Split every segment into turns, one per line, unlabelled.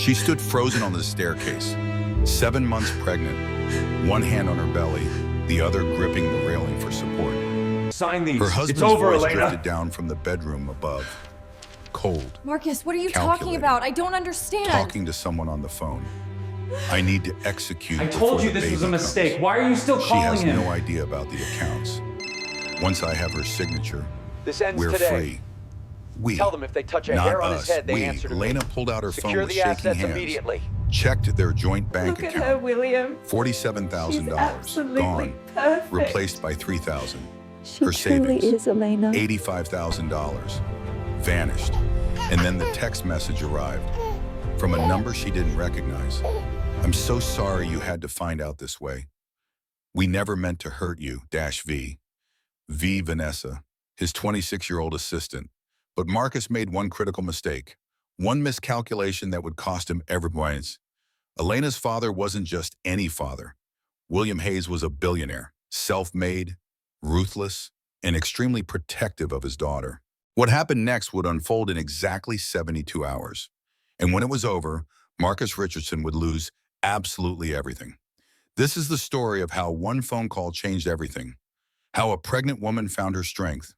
She stood frozen on the staircase, 7 months pregnant, one hand on her belly, the other gripping the railing for support.
Sign these.
Her husband's
It's over,
voice
Elena.
drifted down from the bedroom above. Cold.
Marcus, what are you
Calculating.
talking about? I don't understand.
Talking to someone on the phone. I need to execute.
I told
before
you
the
this was a
baby
mistake.
comes.
Why are you still
She
calling
has
him?
no idea about the accounts. Once I have her signature,
This ends
we're
today.
free. We.
Tell them if they touch a
not
hair on
us.
his head, they
we.
answer to me.
Elena pulled out her phone
Secure
with
the
shaking
assets
hands.
immediately.
Checked their joint bank
Look at her,
account.
William.
$47,000
absolutely
gone.
perfect.
Replaced by $3,000.
She
Her
truly
savings.
is, Elena.
$85,000. Vanished. And then the text message arrived from a number she didn't recognize. I'm so sorry you had to find out this way. We never meant to hurt you, -V. V. Vanessa, his 26-year-old assistant. But Marcus made one critical mistake. One miscalculation that would cost him everything. Elena's father wasn't just any father. William Hayes was a billionaire, self-made, ruthless, and extremely protective of his daughter. What happened next would unfold in exactly 72 hours. And when it was over, Marcus Richardson would lose absolutely everything. This is the story of how one phone call changed everything, how a pregnant woman found her strength,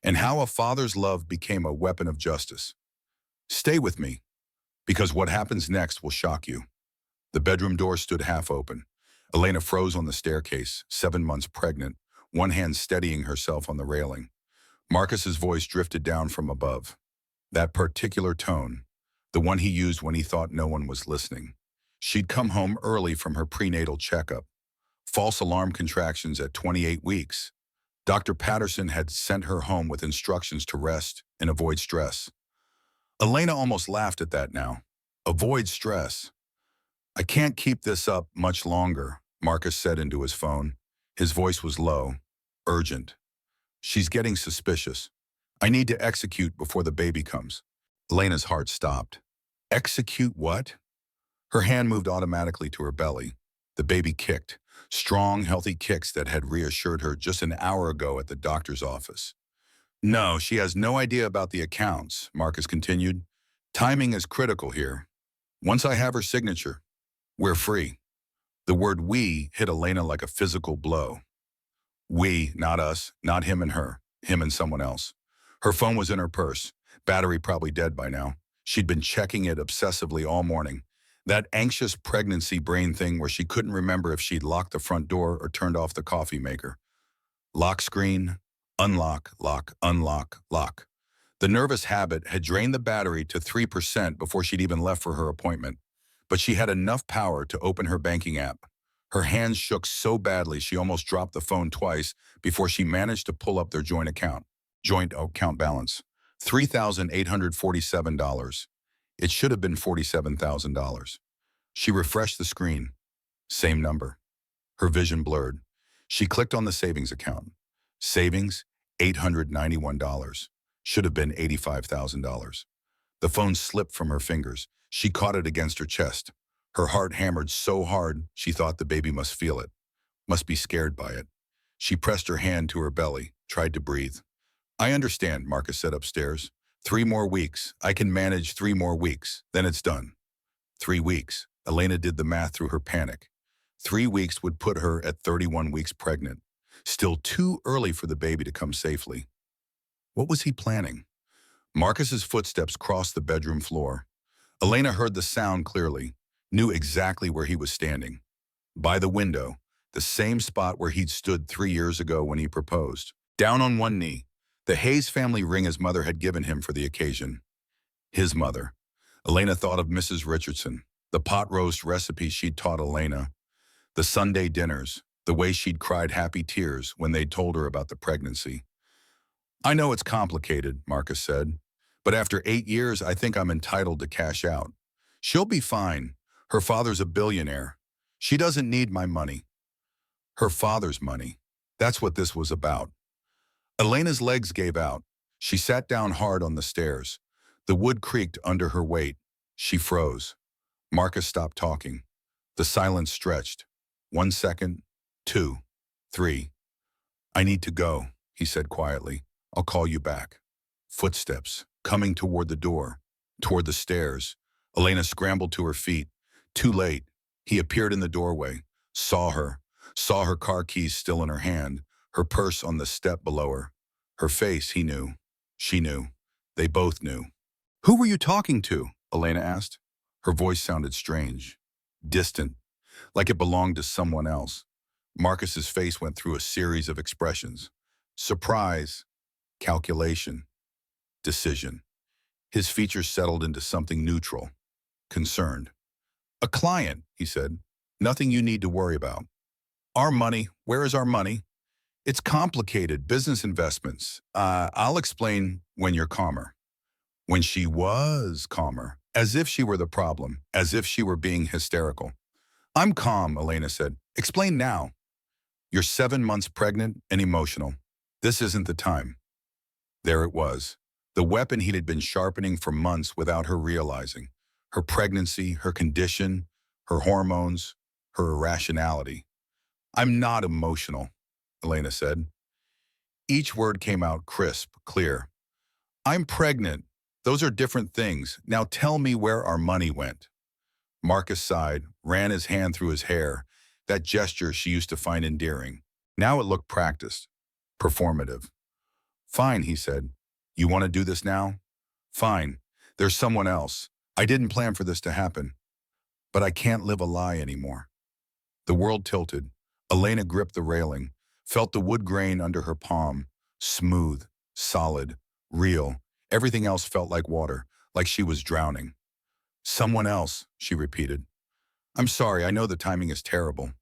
and how a father's love became a weapon of justice. Stay with me, because what happens next will shock you. The bedroom door stood half open. Elena froze on the staircase, 7 months pregnant, one hand steadying herself on the railing. Marcus's voice drifted down from above. That particular tone, the one he used when he thought no one was listening. She'd come home early from her prenatal checkup. False alarm contractions at 28 weeks. Dr. Patterson had sent her home with instructions to rest and avoid stress. Elena almost laughed at that now. Avoid stress. I can't keep this up much longer, Marcus said into his phone. His voice was low, urgent. She's getting suspicious. I need to execute before the baby comes. Elena's heart stopped. Execute what? Her hand moved automatically to her belly. The baby kicked, strong, healthy kicks that had reassured her just an hour ago at the doctor's office. No, she has no idea about the accounts, Marcus continued. Timing is critical here. Once I have her signature, we're free. The word we hit Elena like a physical blow. We, not us, not him and her, him and someone else. Her phone was in her purse, battery probably dead by now. She'd been checking it obsessively all morning. That anxious pregnancy brain thing where she couldn't remember if she'd locked the front door or turned off the coffee maker. Lock screen, unlock, lock, unlock, lock. The nervous habit had drained the battery to 3% before she'd even left for her appointment. But she had enough power to open her banking app. Her hands shook so badly she almost dropped the phone twice before she managed to pull up their joint account balance, $3,847. It should have been $47,000. She refreshed the screen. Same number. Her vision blurred. She clicked on the savings account. Savings, $891. Should have been $85,000. The phone slipped from her fingers. She caught it against her chest. Her heart hammered so hard, she thought the baby must feel it, must be scared by it. She pressed her hand to her belly, tried to breathe. I understand, Marcus said upstairs. 3 more weeks. I can manage 3 more weeks. Then it's done. 3 weeks. Elena did the math through her panic. 3 weeks would put her at 31 weeks pregnant. Still too early for the baby to come safely. What was he planning? Marcus's footsteps crossed the bedroom floor. Elena heard the sound clearly, knew exactly where he was standing. By the window, the same spot where he'd stood 3 years ago when he proposed. Down on one knee, the Hayes family ring his mother had given him for the occasion. His mother. Elena thought of Mrs. Richardson, the pot roast recipe she'd taught Elena, the Sunday dinners, the way she'd cried happy tears when they'd told her about the pregnancy. I know it's complicated, Marcus said, but after 8 years, I think I'm entitled to cash out. She'll be fine. Her father's a billionaire. She doesn't need my money. Her father's money. That's what this was about. Elena's legs gave out. She sat down hard on the stairs. The wood creaked under her weight. She froze. Marcus stopped talking. The silence stretched. 1 second, 2, 3. I need to go, he said quietly. I'll call you back. Footsteps, coming toward the door, toward the stairs. Elena scrambled to her feet. Too late. He appeared in the doorway, saw her car keys still in her hand, her purse on the step below her. Her face, he knew. She knew. They both knew. "Who were you talking to?" Elena asked. Her voice sounded strange, distant, like it belonged to someone else. Marcus's face went through a series of expressions. Surprise, calculation, decision. His features settled into something neutral, concerned. "A client," he said. "Nothing you need to worry about." "Our money, where is our money?" "It's complicated, business investments. I'll explain when you're calmer." When she was calmer, as if she were the problem, as if she were being hysterical. "I'm calm," Elena said. "Explain now." "You're 7 months pregnant and emotional. This isn't the time." There it was, the weapon he had been sharpening for months without her realizing. Her pregnancy, her condition, her hormones, her irrationality. "I'm not emotional," Elena said. Each word came out crisp, clear. "I'm pregnant. Those are different things. Now tell me where our money went." Marcus sighed, ran his hand through his hair, that gesture she used to find endearing. Now it looked practiced, performative. "Fine," he said. "You want to do this now? Fine. There's someone else. I didn't plan for this to happen. But I can't live a lie anymore." The world tilted. Elena gripped the railing, felt the wood grain under her palm, smooth, solid, real. Everything else felt like water, like she was drowning. "Someone else," she repeated. "I'm sorry, I know the timing is terrible."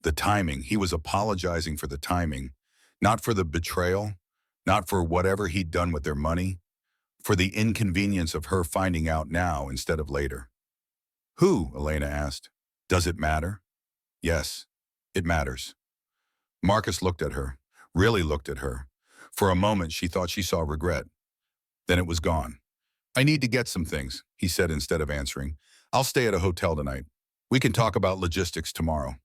The timing, he was apologizing for the timing, not for the betrayal, not for whatever he'd done with their money, for the inconvenience of her finding out now instead of later. "Who?" Elena asked. "Does it matter?" "Yes, it matters." Marcus looked at her, really looked at her. For a moment, she thought she saw regret. Then it was gone. "I need to get some things," he said instead of answering. "I'll stay at a hotel tonight. We can talk about logistics tomorrow."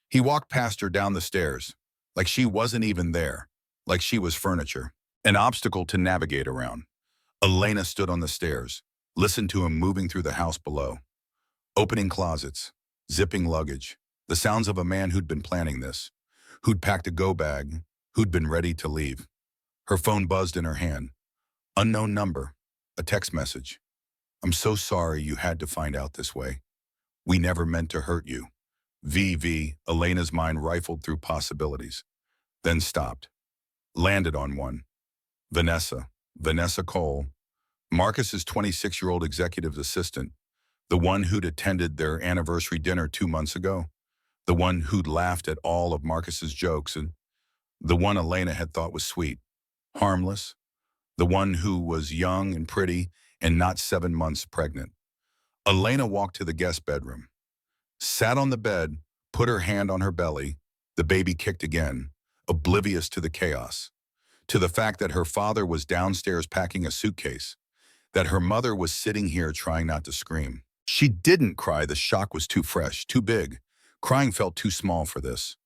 He walked past her down the stairs, like she wasn't even there, like she was furniture, an obstacle to navigate around. Elena stood on the stairs, listened to him moving through the house below. Opening closets, zipping luggage, the sounds of a man who'd been planning this, who'd packed a go bag, who'd been ready to leave. Her phone buzzed in her hand. Unknown number, a text message. "I'm so sorry you had to find out this way. We never meant to hurt you." VV, Elena's mind rifled through possibilities, then stopped, landed on one. Vanessa Cole, Marcus's 26-year-old executive assistant, the one who'd attended their anniversary dinner 2 months ago, the one who'd laughed at all of Marcus's jokes, and the one Elena had thought was sweet, harmless, the one who was young and pretty and not 7 months pregnant. Elena walked to the guest bedroom, sat on the bed, put her hand on her belly. The baby kicked again, oblivious to the chaos, to the fact that her father was downstairs packing a suitcase, that her mother was sitting here trying not to scream. She didn't cry. The shock was too fresh, too big. Crying felt too small for this.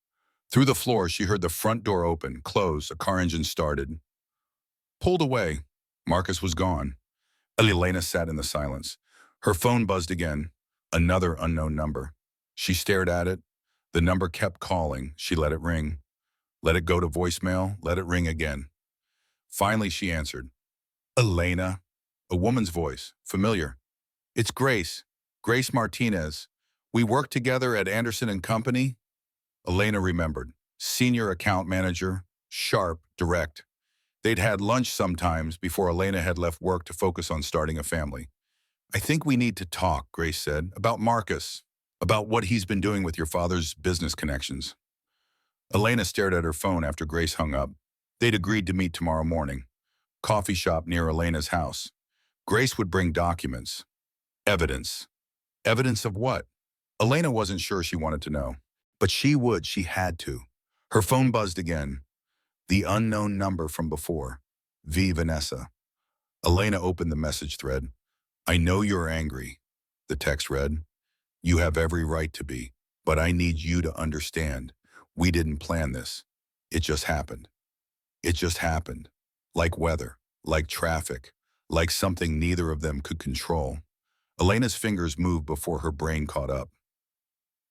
Through the floor, she heard the front door open, close, a car engine started. Pulled away. Marcus was gone. Elena sat in the silence. Her phone buzzed again. Another unknown number. She stared at it. The number kept calling. She let it ring. Let it go to voicemail. Let it ring again. Finally, she answered. "Elena." A woman's voice, familiar. "It's Grace. Grace Martinez. We worked together at Anderson and Company." Elena remembered. Senior account manager, sharp, direct. They'd had lunch sometimes before Elena had left work to focus on starting a family. "I think we need to talk," Grace said, "about Marcus, about what he's been doing with your father's business connections." Elena stared at her phone after Grace hung up. They'd agreed to meet tomorrow morning. Coffee shop near Elena's house. Grace would bring documents. Evidence. Evidence of what? Elena wasn't sure she wanted to know. But she would, she had to. Her phone buzzed again. The unknown number from before. Vanessa. Elena opened the message thread. "I know you're angry," the text read. "You have every right to be, but I need you to understand. We didn't plan this. It just happened. It just happened. Like weather, like traffic, like something neither of them could control." Elena's fingers moved before her brain caught up.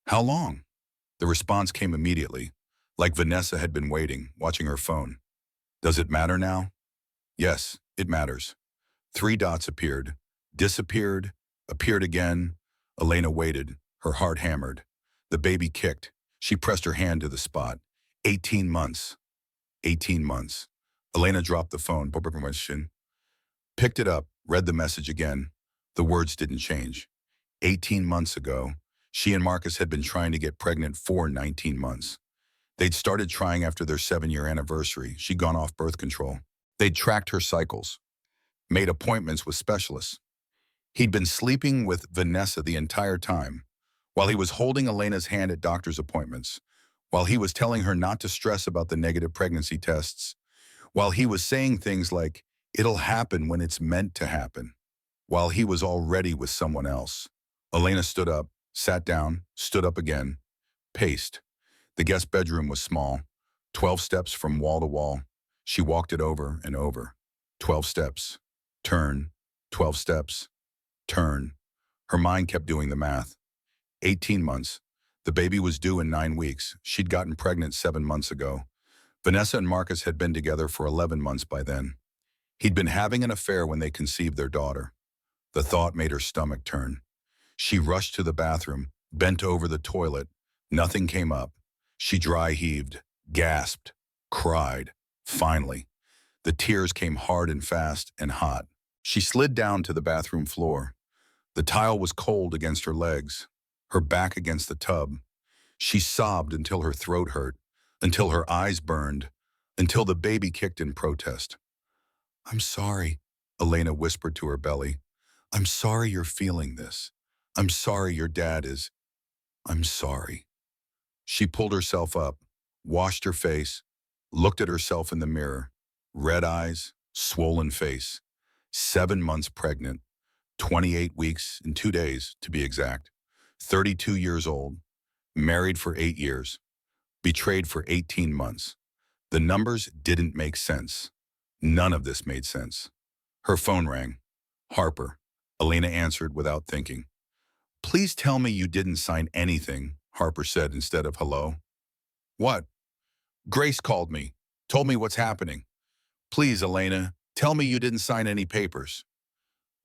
How long? The response came immediately, like Vanessa had been waiting, watching her phone. Does it matter now? Yes, it matters. 3 dots appeared, disappeared, appeared again. Elena waited, her heart hammered. The baby kicked. She pressed her hand to the spot. 18 months. 18 months. Elena dropped the phone, picked it up, read the message again. The words didn't change. 18 months ago, she and Marcus had been trying to get pregnant for 19 months. They'd started trying after their 7-year anniversary. She'd gone off birth control. They'd tracked her cycles, made appointments with specialists. He'd been sleeping with Vanessa the entire time, while he was holding Elena's hand at doctor's appointments, while he was telling her not to stress about the negative pregnancy tests, while he was saying things like, "It'll happen when it's meant to happen," while he was already with someone else. Elena stood up, sat down, stood up again, paced. The guest bedroom was small, 12 steps from wall to wall. She walked it over and over. 12 steps, turn, 12 steps, turn. Her mind kept doing the math. 18 months. The baby was due in 9 weeks. She'd gotten pregnant 7 months ago. Vanessa and Marcus had been together for 11 months by then. He'd been having an affair when they conceived their daughter. The thought made her stomach turn. She rushed to the bathroom, bent over the toilet. Nothing came up. She dry heaved, gasped, cried. Finally, the tears came hard and fast and hot. She slid down to the bathroom floor. The tile was cold against her legs, her back against the tub. She sobbed until her throat hurt, until her eyes burned, until the baby kicked in protest. "I'm sorry," Elena whispered to her belly. "I'm sorry you're feeling this. I'm sorry your dad is. I'm sorry." She pulled herself up, washed her face, looked at herself in the mirror. Red eyes, swollen face. 7 months pregnant. 28 weeks and 2 days, to be exact. 32 years old. Married for 8 years. Betrayed for 18 months. The numbers didn't make sense. None of this made sense. Her phone rang. Harper. Elena answered without thinking. "Please tell me you didn't sign anything," Harper said instead of hello. "What?" "Grace called me. Told me what's happening. Please, Elena, tell me you didn't sign any papers."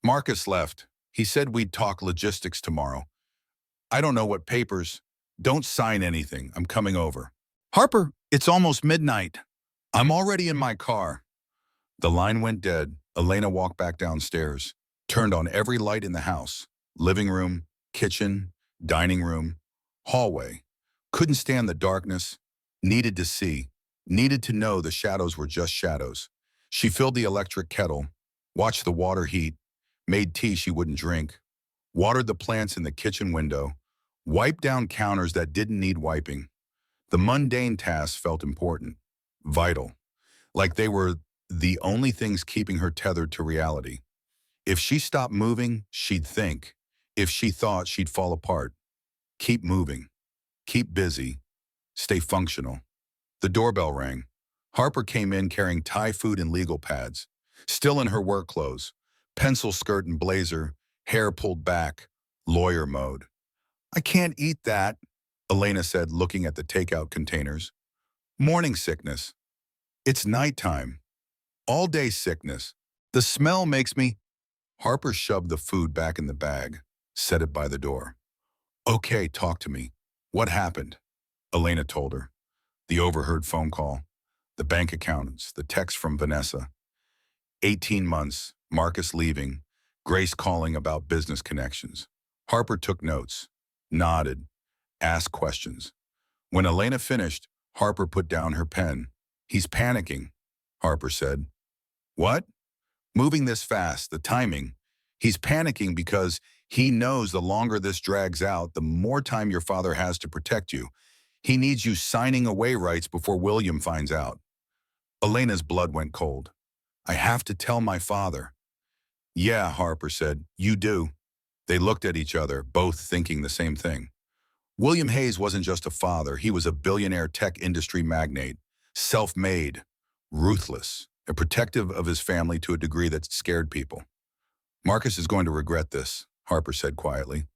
"Marcus left. He said we'd talk logistics tomorrow. I don't know what papers. Don't sign anything. I'm coming over." "Harper, it's almost midnight. I'm already in my car." The line went dead. Elena walked back downstairs, turned on every light in the house. Living room, kitchen, dining room, hallway. Couldn't stand the darkness. Needed to see. Needed to know the shadows were just shadows. She filled the electric kettle, watched the water heat, made tea she wouldn't drink, watered the plants in the kitchen window, wiped down counters that didn't need wiping. The mundane tasks felt important, vital, like they were the only things keeping her tethered to reality. If she stopped moving, she'd think. If she thought, she'd fall apart. Keep moving. Keep busy. Stay functional. The doorbell rang. Harper came in carrying Thai food and legal pads, still in her work clothes, pencil skirt and blazer, hair pulled back, lawyer mode. "I can't eat that," Elena said, looking at the takeout containers. "Morning sickness. It's nighttime. All day sickness. The smell makes me..." Harper shoved the food back in the bag, set it by the door. "Okay, talk to me. What happened?" Elena told her. The overheard phone call, the bank accounts, the text from Vanessa. 18 months, Marcus leaving, Grace calling about business connections. Harper took notes, nodded, asked questions. When Elena finished, Harper put down her pen. "He's panicking," Harper said. "What?" "Moving this fast, the timing. He's panicking because he knows the longer this drags out, the more time your father has to protect you. He needs you signing away rights before William finds out." Elena's blood went cold. "I have to tell my father." "Yeah," Harper said, "you do." They looked at each other, both thinking the same thing. William Hayes wasn't just a father. He was a billionaire tech industry magnate, self-made, ruthless, and protective of his family to a degree that scared people. "Marcus is going to regret this," Harper said quietly.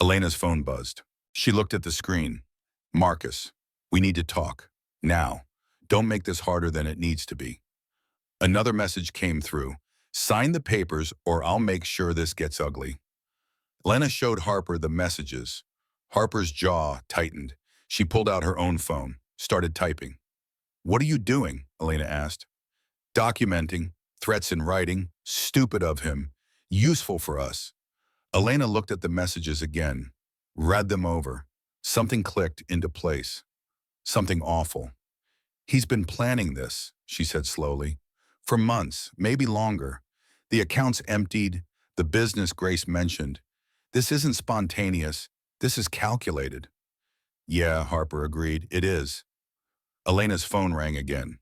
Elena's phone buzzed. She looked at the screen. Marcus, we need to talk. Now. Don't make this harder than it needs to be. Another message came through. Sign the papers or I'll make sure this gets ugly. Elena showed Harper the messages. Harper's jaw tightened. She pulled out her own phone, started typing. What are you doing? Elena asked. Documenting, threats in writing, stupid of him, useful for us. Elena looked at the messages again, read them over. Something clicked into place. Something awful. He's been planning this, she said slowly. For months, maybe longer. The accounts emptied, the business Grace mentioned. This isn't spontaneous. This is calculated. Yeah, Harper agreed. It is. Elena's phone rang again.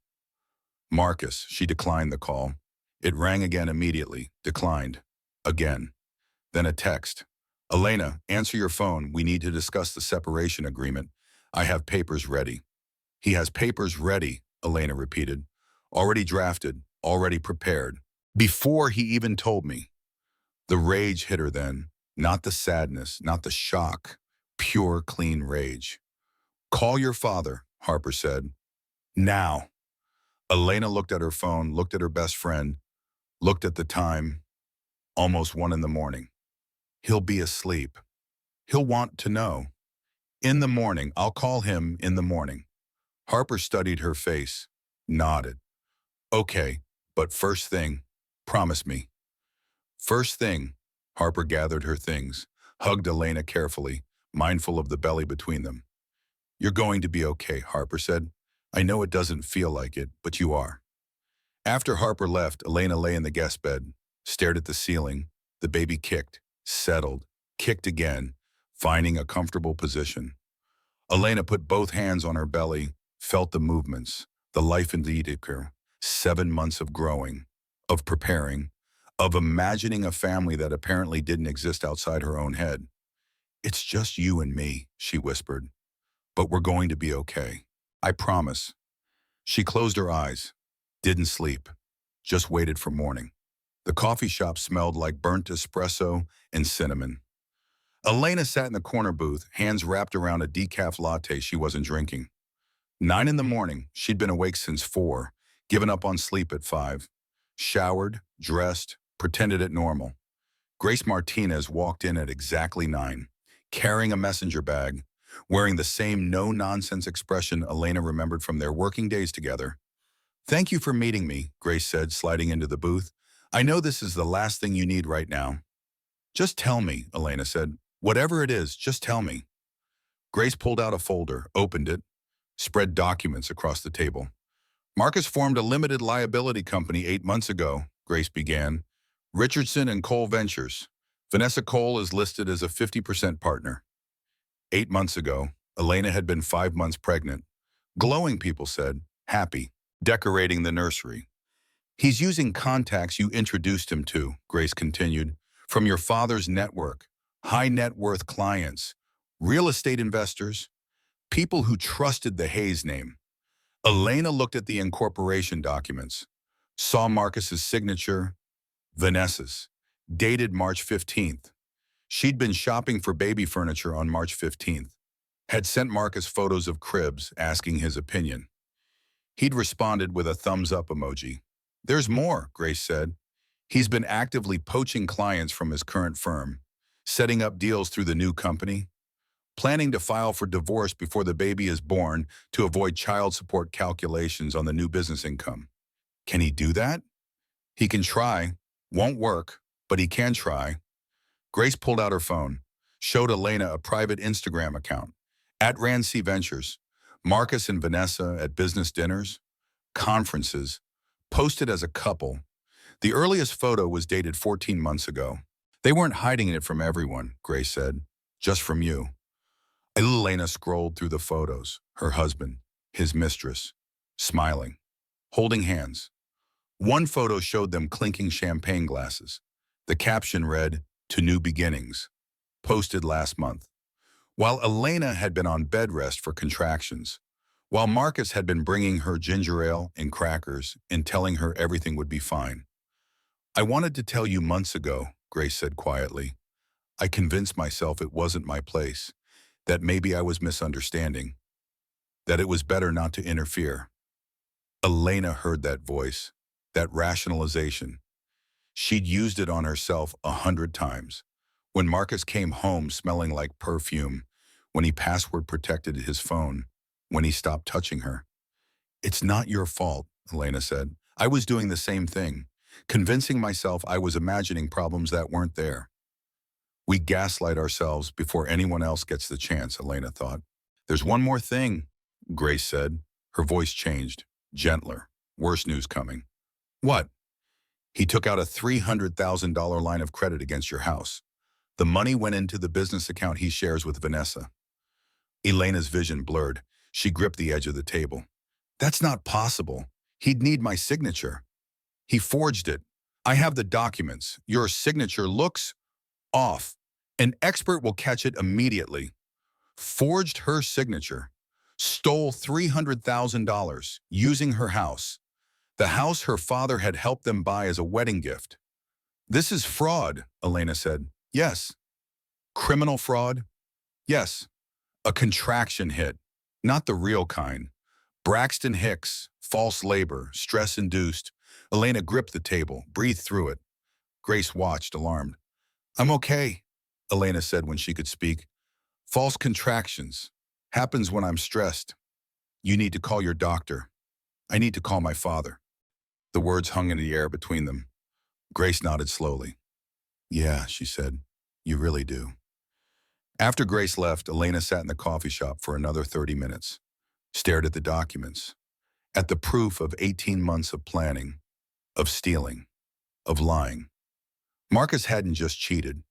Marcus, she declined the call. It rang again immediately, declined. Again. Then a text. Elena, answer your phone. We need to discuss the separation agreement. I have papers ready. He has papers ready, Elena repeated. Already drafted, already prepared. Before he even told me. The rage hit her then. Not the sadness, not the shock. Pure, clean rage. Call your father, Harper said. Now. Elena looked at her phone, looked at her best friend, looked at the time. Almost 1 a.m. He'll be asleep. He'll want to know. In the morning, I'll call him in the morning. Harper studied her face, nodded. Okay, but first thing, promise me. First thing, Harper gathered her things, hugged Elena carefully, mindful of the belly between them. You're going to be okay, Harper said. I know it doesn't feel like it, but you are. After Harper left, Elena lay in the guest bed, stared at the ceiling. The baby kicked, settled, kicked again, finding a comfortable position. Elena put both hands on her belly, felt the movements, the life indeed occur. 7 months of growing, of preparing, of imagining a family that apparently didn't exist outside her own head. It's just you and me, she whispered. But we're going to be okay. I promise. She closed her eyes, didn't sleep, just waited for morning. The coffee shop smelled like burnt espresso and cinnamon. Elena sat in the corner booth, hands wrapped around a decaf latte she wasn't drinking. 9 a.m, she'd been awake since 4, given up on sleep at 5. Showered, dressed, pretended it normal. Grace Martinez walked in at exactly 9, carrying a messenger bag, wearing the same no-nonsense expression Elena remembered from their working days together. Thank you for meeting me, Grace said, sliding into the booth. I know this is the last thing you need right now. Just tell me, Elena said. Whatever it is, just tell me. Grace pulled out a folder, opened it, spread documents across the table. Marcus formed a limited liability company 8 months ago, Grace began. Richardson and Cole Ventures. Vanessa Cole is listed as a 50% partner. 8 months ago, Elena had been 5 months pregnant. Glowing, people said, happy, decorating the nursery. He's using contacts you introduced him to, Grace continued, from your father's network, high net worth clients, real estate investors, people who trusted the Hayes name. Elena looked at the incorporation documents, saw Marcus's signature, Vanessa's, dated March 15th. She'd been shopping for baby furniture on March 15th, had sent Marcus photos of cribs asking his opinion. He'd responded with a thumbs-up emoji. There's more, Grace said. He's been actively poaching clients from his current firm, setting up deals through the new company, planning to file for divorce before the baby is born to avoid child support calculations on the new business income. Can he do that? He can try. Won't work, but he can try. Grace pulled out her phone, showed Elena a private Instagram account, @Rancy Ventures, Marcus and Vanessa at business dinners, conferences, posted as a couple. The earliest photo was dated 14 months ago. They weren't hiding it from everyone, Grace said, just from you. Elena scrolled through the photos, her husband, his mistress, smiling, holding hands. One photo showed them clinking champagne glasses. The caption read, "To new beginnings," posted last month. While Elena had been on bed rest for contractions, while Marcus had been bringing her ginger ale and crackers and telling her everything would be fine. I wanted to tell you months ago, Grace said quietly. I convinced myself it wasn't my place, that maybe I was misunderstanding, that it was better not to interfere. Elena heard that voice, that rationalization. She'd used it on herself 100 times. When Marcus came home smelling like perfume, when he password protected his phone, when he stopped touching her. It's not your fault, Elena said. I was doing the same thing, convincing myself I was imagining problems that weren't there. We gaslight ourselves before anyone else gets the chance, Elena thought. There's one more thing, Grace said. Her voice changed, gentler. Worse news coming. What? He took out a $300,000 line of credit against your house. The money went into the business account he shares with Vanessa. Elena's vision blurred. She gripped the edge of the table. That's not possible. He'd need my signature. He forged it. I have the documents. Your signature looks off. An expert will catch it immediately. Forged her signature. Stole $300,000 using her house. The house her father had helped them buy as a wedding gift. This is fraud, Elena said. Yes. Criminal fraud? Yes. A contraction hit. Not the real kind. Braxton Hicks, false labor, stress-induced. Elena gripped the table, breathed through it. Grace watched, alarmed. I'm okay, Elena said when she could speak. False contractions. Happens when I'm stressed. You need to call your doctor. I need to call my father. The words hung in the air between them. Grace nodded slowly. Yeah, she said. You really do. After Grace left, Elena sat in the coffee shop for another 30 minutes, stared at the documents, at the proof of 18 months of planning, of stealing, of lying. Marcus hadn't just cheated.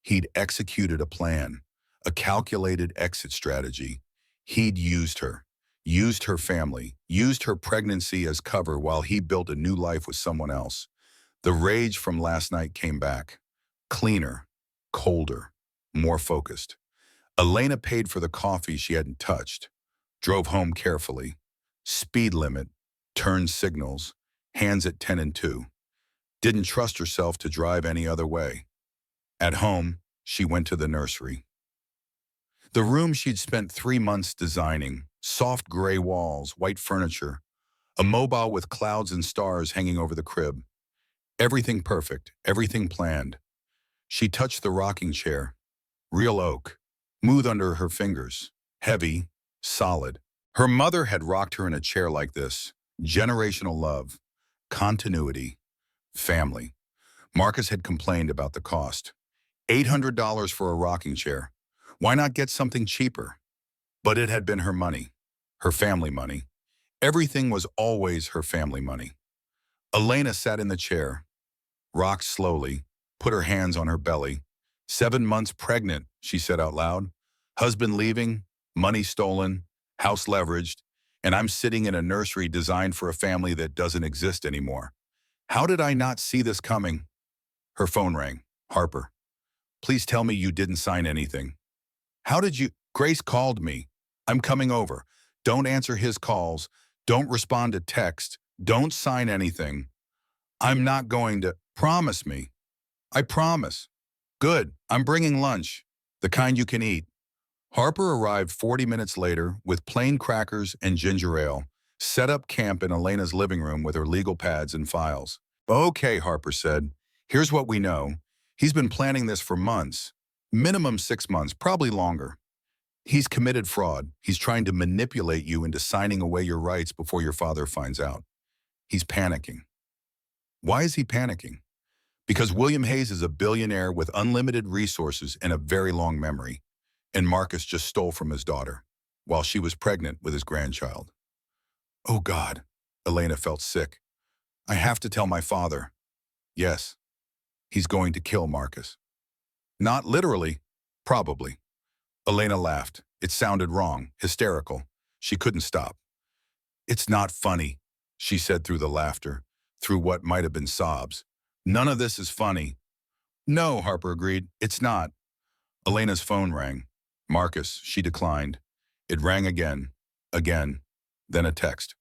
He'd executed a plan, a calculated exit strategy. He'd used her family, used her pregnancy as cover while he built a new life with someone else. The rage from last night came back, cleaner, colder, more focused. Elena paid for the coffee she hadn't touched, drove home carefully, speed limit, turned signals, hands at 10 and 2. Didn't trust herself to drive any other way. At home, she went to the nursery. The room she'd spent 3 months designing, soft gray walls, white furniture, a mobile with clouds and stars hanging over the crib. Everything perfect, everything planned. She touched the rocking chair, real oak, smooth under her fingers, heavy, solid. Her mother had rocked her in a chair like this. Generational love, continuity, family. Marcus had complained about the cost. $800 for a rocking chair. Why not get something cheaper? But it had been her money, her family money. Everything was always her family money. Elena sat in the chair, rocked slowly, put her hands on her belly. 7 months pregnant, she said out loud. Husband leaving, money stolen, house leveraged, and I'm sitting in a nursery designed for a family that doesn't exist anymore. How did I not see this coming? Her phone rang. Harper. Please tell me you didn't sign anything. How did you? Grace called me. I'm coming over. Don't answer his calls. Don't respond to text. Don't sign anything. I'm not going to. Promise me. I promise. Good. I'm bringing lunch. The kind you can eat. Harper arrived 40 minutes later with plain crackers and ginger ale, set up camp in Elena's living room with her legal pads and files. Okay, Harper said. Here's what we know. He's been planning this for months. Minimum 6 months, probably longer. He's committed fraud. He's trying to manipulate you into signing away your rights before your father finds out. He's panicking. Why is he panicking? Because William Hayes is a billionaire with unlimited resources and a very long memory, and Marcus just stole from his daughter while she was pregnant with his grandchild. Oh God, Elena felt sick. I have to tell my father. Yes, he's going to kill Marcus. Not literally, probably. Elena laughed. It sounded wrong, hysterical. She couldn't stop. It's not funny, she said through the laughter, through what might have been sobs. None of this is funny. No, Harper agreed. It's not. Elena's phone rang. Marcus, she declined. It rang again, then a text.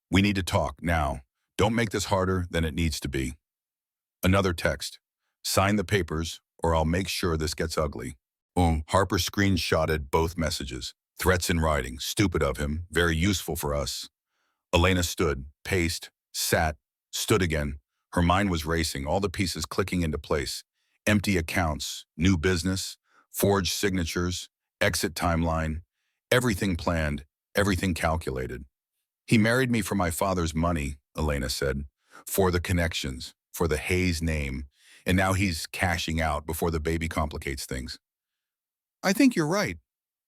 We need to talk now. Don't make this harder than it needs to be. Another text. Sign the papers or I'll make sure this gets ugly. Harper screenshotted both messages. Threats in writing. Stupid of him. Very useful for us. Elena stood, paced, sat, stood again. Her mind was racing, all the pieces clicking into place. Empty accounts, new business, forged signatures, exit timeline. Everything planned, everything calculated. He married me for my father's money, Elena said. For the connections, for the Hayes name. And now he's cashing out before the baby complicates things. I think you're right.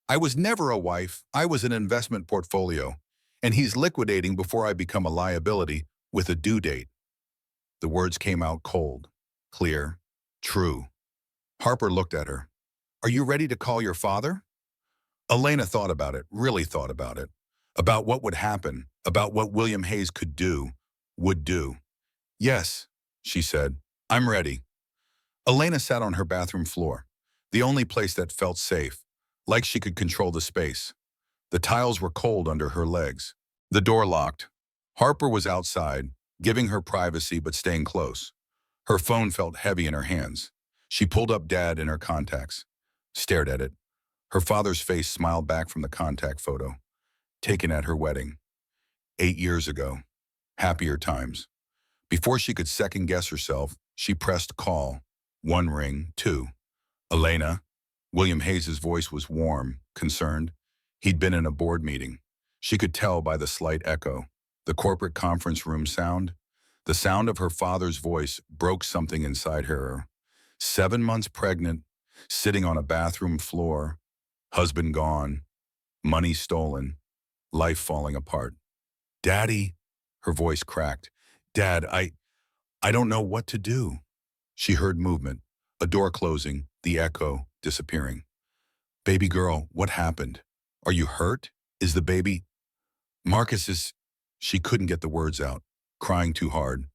I was never a wife. I was an investment portfolio. And he's liquidating before I become a liability with a due date. The words came out cold, clear, true. Harper looked at her. Are you ready to call your father? Elena thought about it, really thought about it. About what would happen, about what William Hayes could do, would do. Yes, she said, I'm ready. Elena sat on her bathroom floor, the only place that felt safe, like she could control the space. The tiles were cold under her legs. The door locked. Harper was outside, giving her privacy but staying close. Her phone felt heavy in her hands. She pulled up Dad in her contacts, stared at it. Her father's face smiled back from the contact photo, taken at her wedding. 8 years ago. Happier times. Before she could second-guess herself, she pressed call. 1 ring, 2. Elena. William Hayes' voice was warm, concerned. He'd been in a board meeting. She could tell by the slight echo. The corporate conference room sound. The sound of her father's voice broke something inside her. 7 months pregnant, sitting on a bathroom floor. Husband gone. Money stolen. Life falling apart. Daddy, her voice cracked. Dad, I don't know what to do. She heard movement, a door closing, the echo disappearing. Baby girl, what happened? Are you hurt? Is the baby? Marcus is... She couldn't get the words out, crying too hard.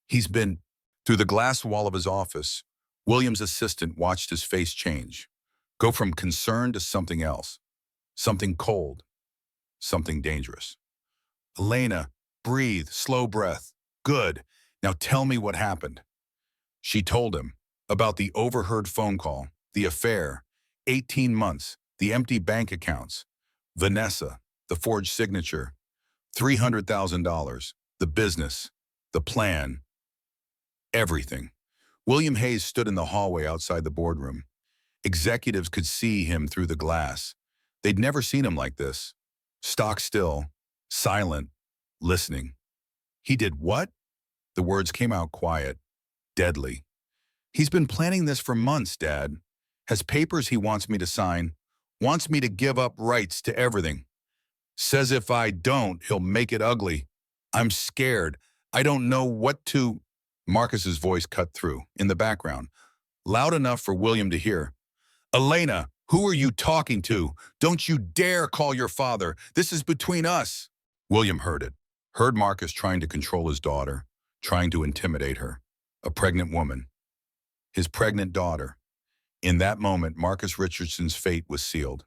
He's been... Through the glass wall of his office, William's assistant watched his face change, go from concern to something else, something cold, something dangerous. Elena, breathe, slow breath. Good. Now tell me what happened. She told him about the overheard phone call, the affair, 18 months, the empty bank accounts, Vanessa, the forged signature, $300,000, the business, the plan, everything. William Hayes stood in the hallway outside the boardroom. Executives could see him through the glass. They'd never seen him like this. Stock still, silent, listening. He did what? The words came out quiet, deadly. He's been planning this for months, Dad. Has papers he wants me to sign, wants me to give up rights to everything. Says if I don't, he'll make it ugly. I'm scared. I don't know what to... Marcus's voice cut through, in the background, loud enough for William to hear. Elena, who are you talking to? Don't you dare call your father. This is between us. William heard it. Heard Marcus trying to control his daughter, trying to intimidate her. A pregnant woman. His pregnant daughter. In that moment, Marcus Richardson's fate was sealed.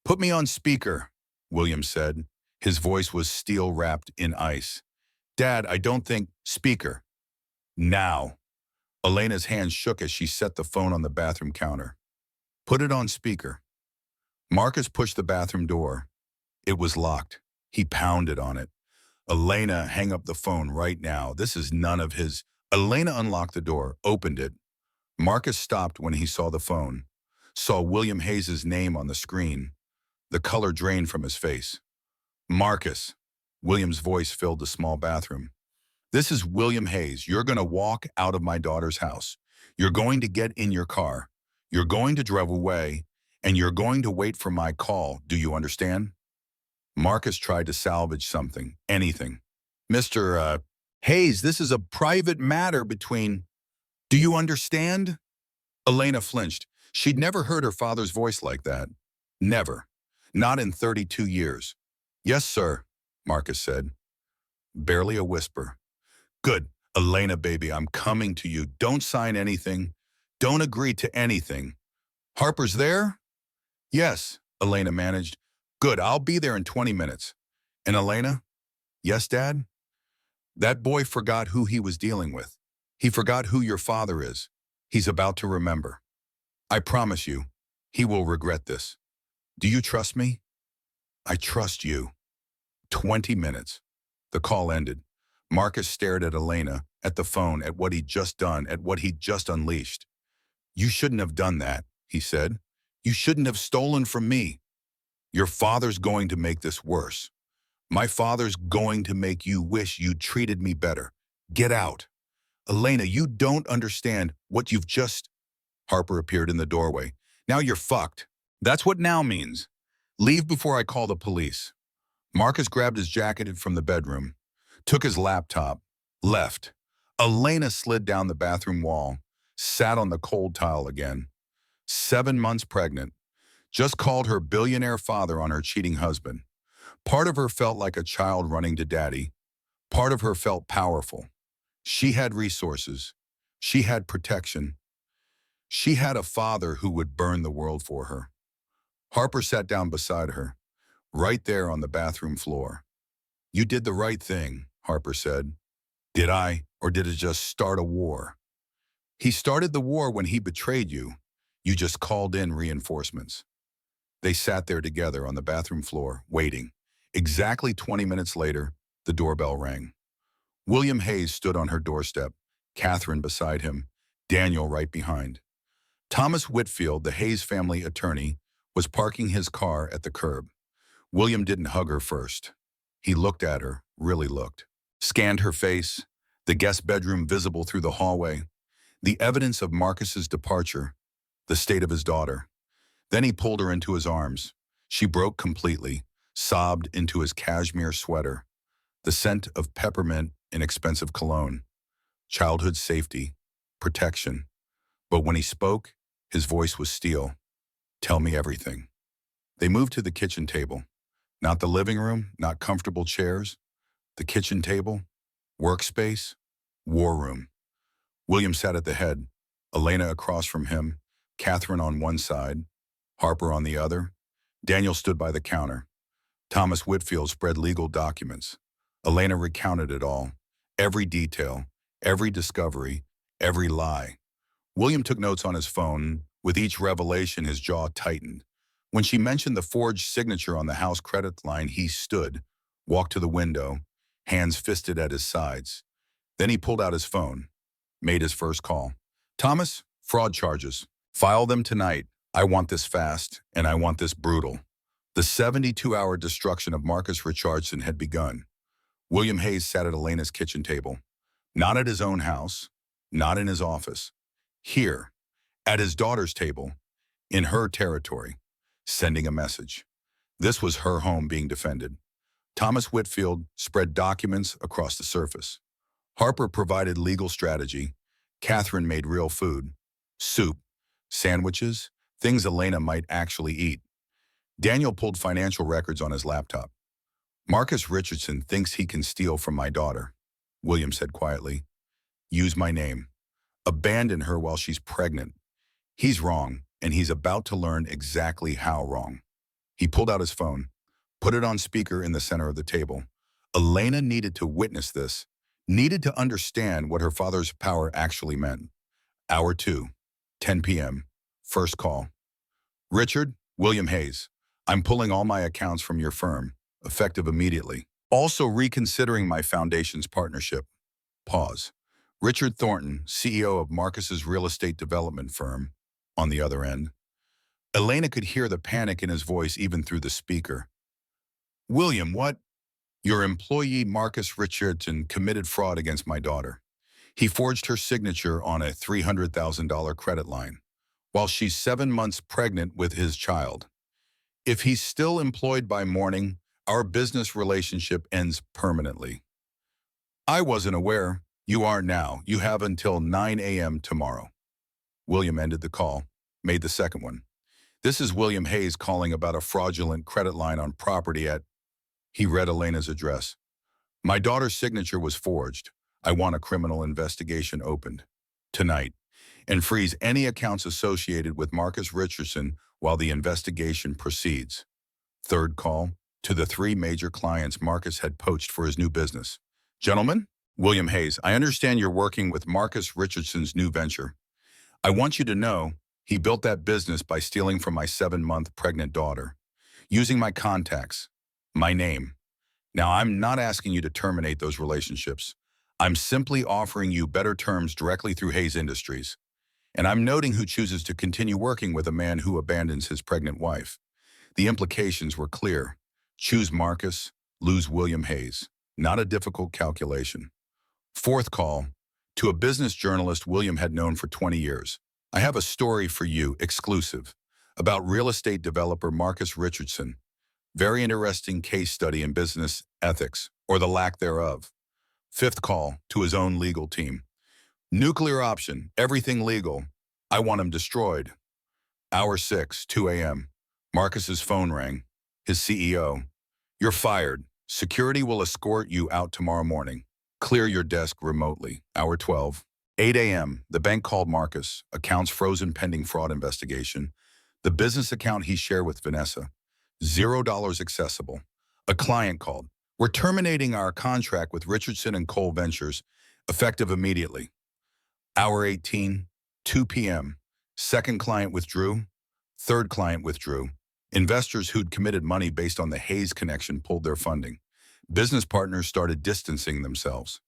Put me on speaker, William said. His voice was steel-wrapped in ice. Dad, I don't think... Speaker. Now. Elena's hands shook as she set the phone on the bathroom counter. Put it on speaker. Marcus pushed the bathroom door. It was locked. He pounded on it. Elena, hang up the phone right now. This is none of his... Elena unlocked the door, opened it. Marcus stopped when he saw the phone, saw William Hayes' name on the screen. The color drained from his face. Marcus. William's voice filled the small bathroom. This is William Hayes. You're going to walk out of my daughter's house. You're going to get in your car. You're going to drive away, and you're going to wait for my call. Do you understand? Marcus tried to salvage something, anything. Mr. Hayes, this is a private matter between... Do you understand? Elena flinched. She'd never heard her father's voice like that. Never. Not in 32 years. Yes, sir, Marcus said. Barely a whisper. Good. Elena, baby, I'm coming to you. Don't sign anything. Don't agree to anything. Harper's there? Yes, Elena managed. Good, I'll be there in 20 minutes. And Elena? Yes, Dad? That boy forgot who he was dealing with. He forgot who your father is. He's about to remember. I promise you, he will regret this. Do you trust me? I trust you. 20 minutes. The call ended. Marcus stared at Elena, at the phone, at what he'd just done, at what he'd just unleashed. You shouldn't have done that, he said. You shouldn't have stolen from me. Your father's going to make this worse. My father's going to make you wish you'd treated me better. Get out. Elena, you don't understand what you've just... Harper appeared in the doorway. Now you're fucked. That's what now means. Leave before I call the police. Marcus grabbed his jacket from the bedroom, took his laptop, left. Elena slid down the bathroom wall, sat on the cold tile again. 7 months pregnant. Just called her billionaire father on her cheating husband. Part of her felt like a child running to daddy. Part of her felt powerful. She had resources. She had protection. She had a father who would burn the world for her. Harper sat down beside her, right there on the bathroom floor. You did the right thing, Harper said. Did I, or did it just start a war? He started the war when he betrayed you. You just called in reinforcements. They sat there together on the bathroom floor, waiting. Exactly 20 minutes later, the doorbell rang. William Hayes stood on her doorstep, Catherine beside him, Daniel right behind. Thomas Whitfield, the Hayes family attorney, was parking his car at the curb. William didn't hug her first. He looked at her, really looked. Scanned her face, the guest bedroom visible through the hallway, the evidence of Marcus's departure, the state of his daughter. Then he pulled her into his arms. She broke completely, sobbed into his cashmere sweater, the scent of peppermint and expensive cologne, childhood safety, protection. But when he spoke, his voice was steel. Tell me everything. They moved to the kitchen table. Not the living room, not comfortable chairs. The kitchen table, workspace, war room. William sat at the head, Elena across from him, Catherine on one side, Harper on the other. Daniel stood by the counter. Thomas Whitfield spread legal documents. Elena recounted it all, every detail, every discovery, every lie. William took notes on his phone. With each revelation, his jaw tightened. When she mentioned the forged signature on the house credit line, he stood, walked to the window, hands fisted at his sides. Then he pulled out his phone, made his first call. Thomas, fraud charges. File them tonight. I want this fast, and I want this brutal. The 72-hour destruction of Marcus Richardson had begun. William Hayes sat at Elena's kitchen table. Not at his own house, not in his office. Here, at his daughter's table, in her territory, sending a message. This was her home being defended. Thomas Whitfield spread documents across the surface. Harper provided legal strategy. Catherine made real food. Soup, sandwiches, things Elena might actually eat. Daniel pulled financial records on his laptop. Marcus Richardson thinks he can steal from my daughter, William said quietly. Use my name. Abandon her while she's pregnant. He's wrong, and he's about to learn exactly how wrong. He pulled out his phone, put it on speaker in the center of the table. Elena needed to witness this, needed to understand what her father's power actually meant. Hour 2, 10 p.m., first call. Richard, William Hayes, I'm pulling all my accounts from your firm, effective immediately. Also reconsidering my foundation's partnership. Pause. Richard Thornton, CEO of Marcus's real estate development firm, on the other end. Elena could hear the panic in his voice even through the speaker. William, what? Your employee Marcus Richardson committed fraud against my daughter. He forged her signature on a $300,000 credit line, while she's 7 months pregnant with his child. If he's still employed by morning, our business relationship ends permanently. I wasn't aware. You are now. You have until 9 a.m. tomorrow. William ended the call, made the second one. This is William Hayes calling about a fraudulent credit line on property at... He read Elena's address. My daughter's signature was forged. I want a criminal investigation opened. Tonight. And freeze any accounts associated with Marcus Richardson while the investigation proceeds. Third call. To the 3 major clients Marcus had poached for his new business. Gentlemen, William Hayes, I understand you're working with Marcus Richardson's new venture. I want you to know He built that business by stealing from my 7-month pregnant daughter, using my contacts, my name. Now, I'm not asking you to terminate those relationships. I'm simply offering you better terms directly through Hayes Industries. And I'm noting who chooses to continue working with a man who abandons his pregnant wife. The implications were clear. Choose Marcus, lose William Hayes. Not a difficult calculation. Fourth call, to a business journalist William had known for 20 years. I have a story for you, exclusive, about real estate developer Marcus Richardson. Very interesting case study in business ethics, or the lack thereof. Fifth call, to his own legal team. Nuclear option, everything legal. I want him destroyed. Hour 6, 2 a.m. Marcus's phone rang. His CEO. You're fired. Security will escort you out tomorrow morning. Clear your desk remotely. Hour 12. 8 a.m. The bank called Marcus. Accounts frozen pending fraud investigation. The business account he shared with Vanessa. $0 accessible. A client called. We're terminating our contract with Richardson and Cole Ventures, effective immediately. Hour 18. 2 p.m. Second client withdrew. Third client withdrew. Investors who'd committed money based on the Hayes connection pulled their funding. Business partners started distancing themselves.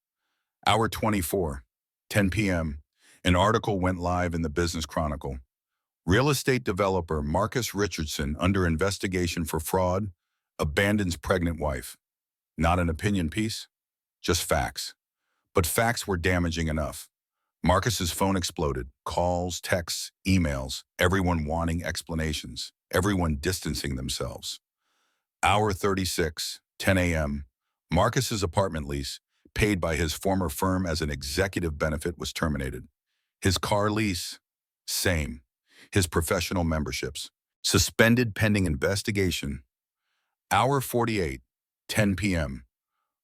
Hour 24, 10 p.m. An article went live in the Business Chronicle. Real estate developer Marcus Richardson under investigation for fraud, abandons pregnant wife. Not an opinion piece, just facts. But facts were damaging enough. Marcus's phone exploded. Calls, texts, emails, everyone wanting explanations, everyone distancing themselves. Hour 36, 10 a.m. Marcus's apartment lease, paid by his former firm as an executive benefit, was terminated. His car lease, same. His professional memberships, suspended pending investigation. Hour 48, 10 p.m.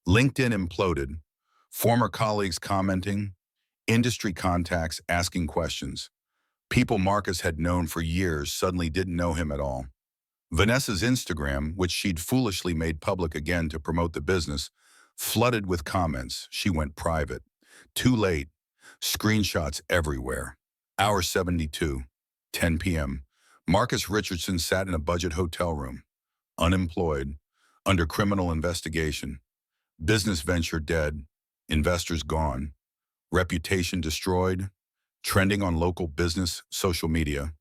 LinkedIn imploded. Former colleagues commenting, industry contacts asking questions. People Marcus had known for years suddenly didn't know him at all. Vanessa's Instagram, which she'd foolishly made public again to promote the business, flooded with comments. She went private. Too late. Screenshots everywhere. Hour 72, 10 p.m. Marcus Richardson sat in a budget hotel room, unemployed, under criminal investigation. Business venture dead, investors gone, reputation destroyed, trending on local business social media.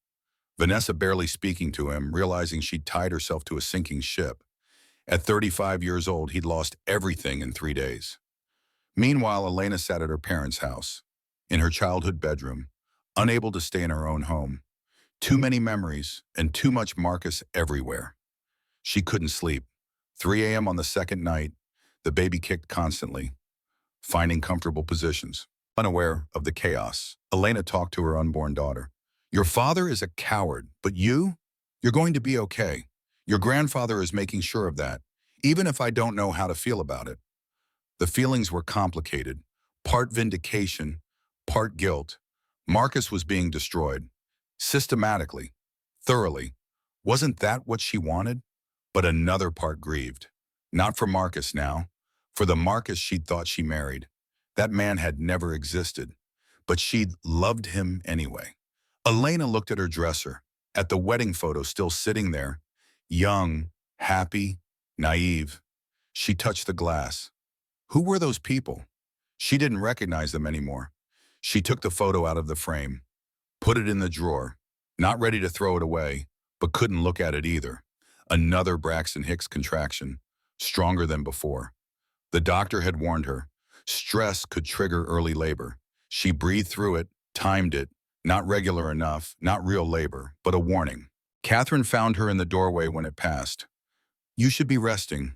Vanessa barely speaking to him, realizing she'd tied herself to a sinking ship. At 35 years old, he'd lost everything in 3 days. Meanwhile, Elena sat at her parents' house, in her childhood bedroom, unable to stay in her own home. Too many memories and too much Marcus everywhere. She couldn't sleep. 3 a.m. on the second night, the baby kicked constantly, finding comfortable positions. Unaware of the chaos, Elena talked to her unborn daughter. Your father is a coward, but you're going to be okay. Your grandfather is making sure of that, even if I don't know how to feel about it. The feelings were complicated, part vindication, part guilt. Marcus was being destroyed, systematically, thoroughly. Wasn't that what she wanted? But another part grieved. Not for Marcus now, for the Marcus she'd thought she married. That man had never existed, but she'd loved him anyway. Elena looked at her dresser, at the wedding photo still sitting there, young, happy, naive. She touched the glass. Who were those people? She didn't recognize them anymore. She took the photo out of the frame, put it in the drawer, not ready to throw it away, but couldn't look at it either. Another Braxton Hicks contraction, stronger than before. The doctor had warned her. Stress could trigger early labor. She breathed through it, timed it, not regular enough, not real labor, but a warning. Catherine found her in the doorway when it passed. You should be resting.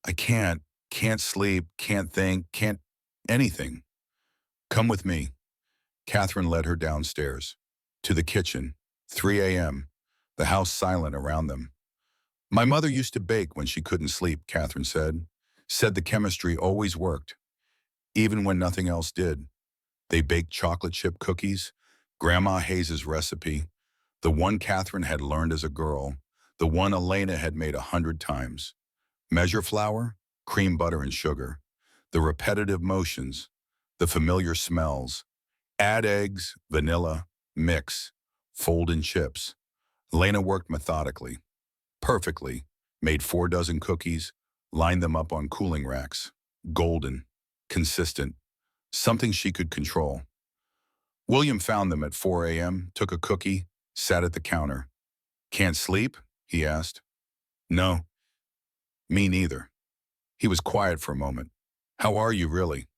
I can't sleep, can't think, can't anything. Come with me. Catherine led her downstairs, to the kitchen, 3 a.m., the house silent around them. My mother used to bake when she couldn't sleep, Catherine said. Said the chemistry always worked, even when nothing else did. They baked chocolate chip cookies, Grandma Hayes's recipe, the one Catherine had learned as a girl, the one Elena had made 100 times. Measure flour, cream butter and sugar, the repetitive motions, the familiar smells. Add eggs, vanilla, mix. fold in chips. Elena worked methodically, perfectly, made 4 dozen cookies, lined them up on cooling racks. Golden, consistent, something she could control. William found them at 4 a.m., took a cookie, sat at the counter. "Can't sleep?" he asked. "No, me neither." He was quiet for a moment. "How are you really?"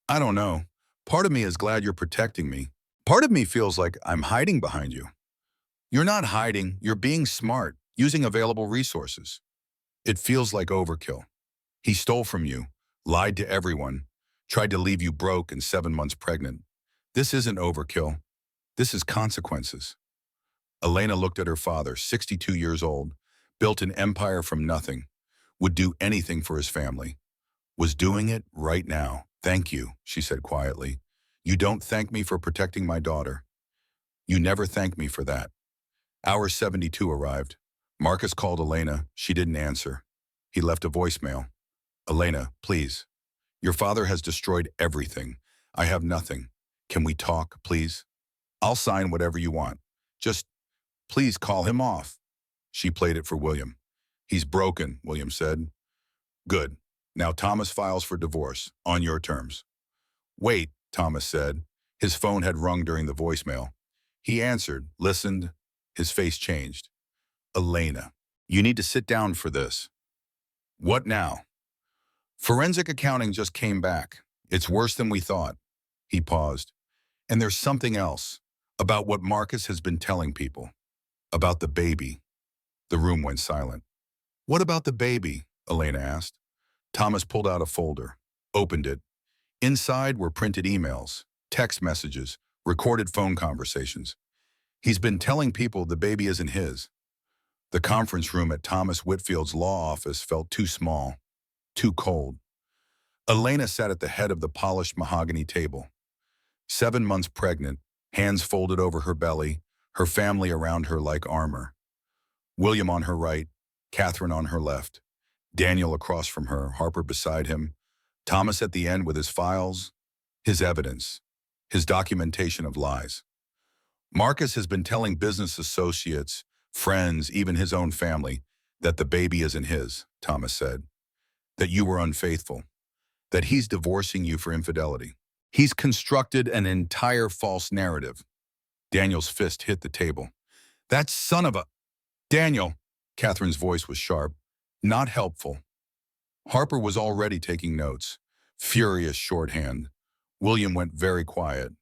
"I don't know. Part of me is glad you're protecting me. Part of me feels like I'm hiding behind you." "You're not hiding, you're being smart, using available resources." "It feels like overkill. He stole from you, lied to everyone, tried to leave you broke and 7 months pregnant. This isn't overkill. This is consequences." Elena looked at her father, 62 years old, built an empire from nothing, would do anything for his family, was doing it right now. "Thank you," she said quietly. "You don't thank me for protecting my daughter. You never thank me for that." Hour 72 arrived. Marcus called Elena. She didn't answer. He left a voicemail. "Elena, please. Your father has destroyed everything. I have nothing. Can we talk, please? I'll sign whatever you want. Just, please call him off." She played it for William. "He's broken," William said. "Good. Now Thomas files for divorce, on your terms." "Wait," Thomas said. His phone had rung during the voicemail. He answered, listened. His face changed. "Elena, you need to sit down for this." "What now?" "Forensic accounting just came back. It's worse than we thought." He paused. "And there's something else, about what Marcus has been telling people. About the baby." The room went silent. "What about the baby?" Elena asked. Thomas pulled out a folder, opened it. Inside were printed emails, text messages, recorded phone conversations. "He's been telling people the baby isn't his." The conference room at Thomas Whitfield's law office felt too small, too cold. Elena sat at the head of the polished mahogany table. 7 months pregnant, hands folded over her belly, her family around her like armor. William on her right, Catherine on her left, Daniel across from her, Harper beside him, Thomas at the end with his files, his evidence, his documentation of lies. "Marcus has been telling business associates, friends, even his own family, that the baby isn't his," Thomas said. "That you were unfaithful. That he's divorcing you for infidelity. He's constructed an entire false narrative." Daniel's fist hit the table. "That son of a—" "Daniel," Catherine's voice was sharp, not helpful. Harper was already taking notes, furious shorthand. William went very quiet,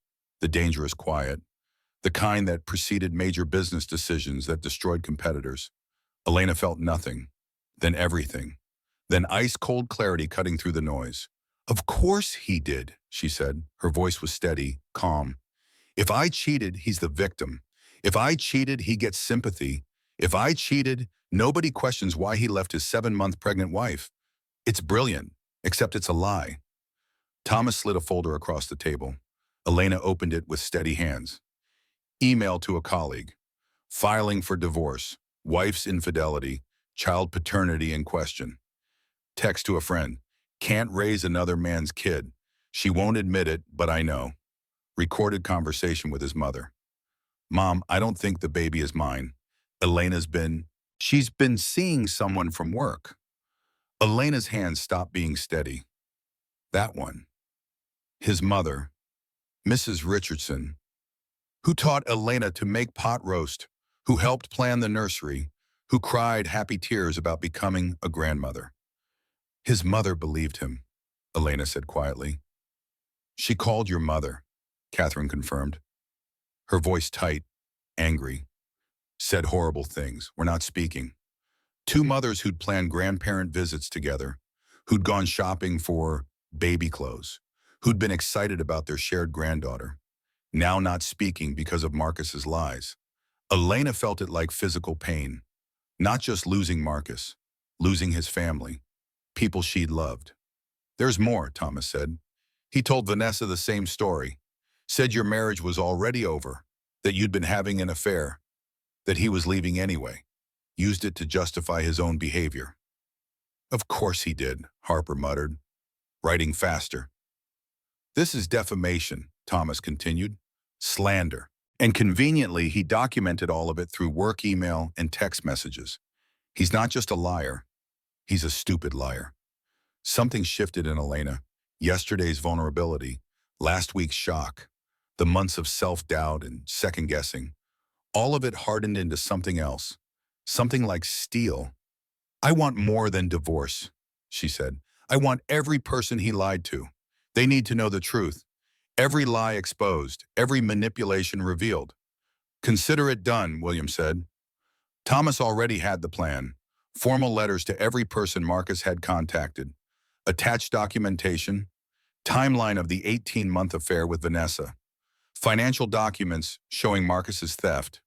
the dangerous quiet, the kind that preceded major business decisions that destroyed competitors. Elena felt nothing, then everything, then ice-cold clarity cutting through the noise. "Of course he did," she said. Her voice was steady, calm. "If I cheated, he's the victim. If I cheated, he gets sympathy. If I cheated, nobody questions why he left his 7-month pregnant wife. It's brilliant, except it's a lie." Thomas slid a folder across the table. Elena opened it with steady hands. Email to a colleague. Filing for divorce. Wife's infidelity. Child paternity in question. Text to a friend. Can't raise another man's kid. She won't admit it, but I know. Recorded conversation with his mother. "Mom, I don't think the baby is mine. She's been seeing someone from work." Elena's hands stopped being steady. That one. His mother, Mrs. Richardson, who taught Elena to make pot roast, who helped plan the nursery, who cried happy tears about becoming a grandmother. His mother believed him, Elena said quietly. "She called your mother," Catherine confirmed. Her voice tight, angry. "Said horrible things. We're not speaking." Two mothers who'd planned grandparent visits together, who'd gone shopping for baby clothes, who'd been excited about their shared granddaughter, now not speaking because of Marcus's lies. Elena felt it like physical pain, not just losing Marcus, losing his family, people she'd loved. "There's more," Thomas said. He told Vanessa the same story, said your marriage was already over, that you'd been having an affair, that he was leaving anyway, used it to justify his own behavior. "Of course he did," Harper muttered, writing faster. "This is defamation," Thomas continued. "Slander. And conveniently, he documented all of it through work email and text messages. He's not just a liar, he's a stupid liar. Something shifted in Elena. Yesterday's vulnerability, last week's shock, the months of self-doubt and second-guessing, all of it hardened into something else, something like steel. I want more than divorce, she said. I want every person he lied to. They need to know the truth. Every lie exposed, every manipulation revealed. Consider it done, William said. Thomas already had the plan. Formal letters to every person Marcus had contacted. Attached documentation. Timeline of the 18-month affair with Vanessa. Financial documents showing Marcus's theft.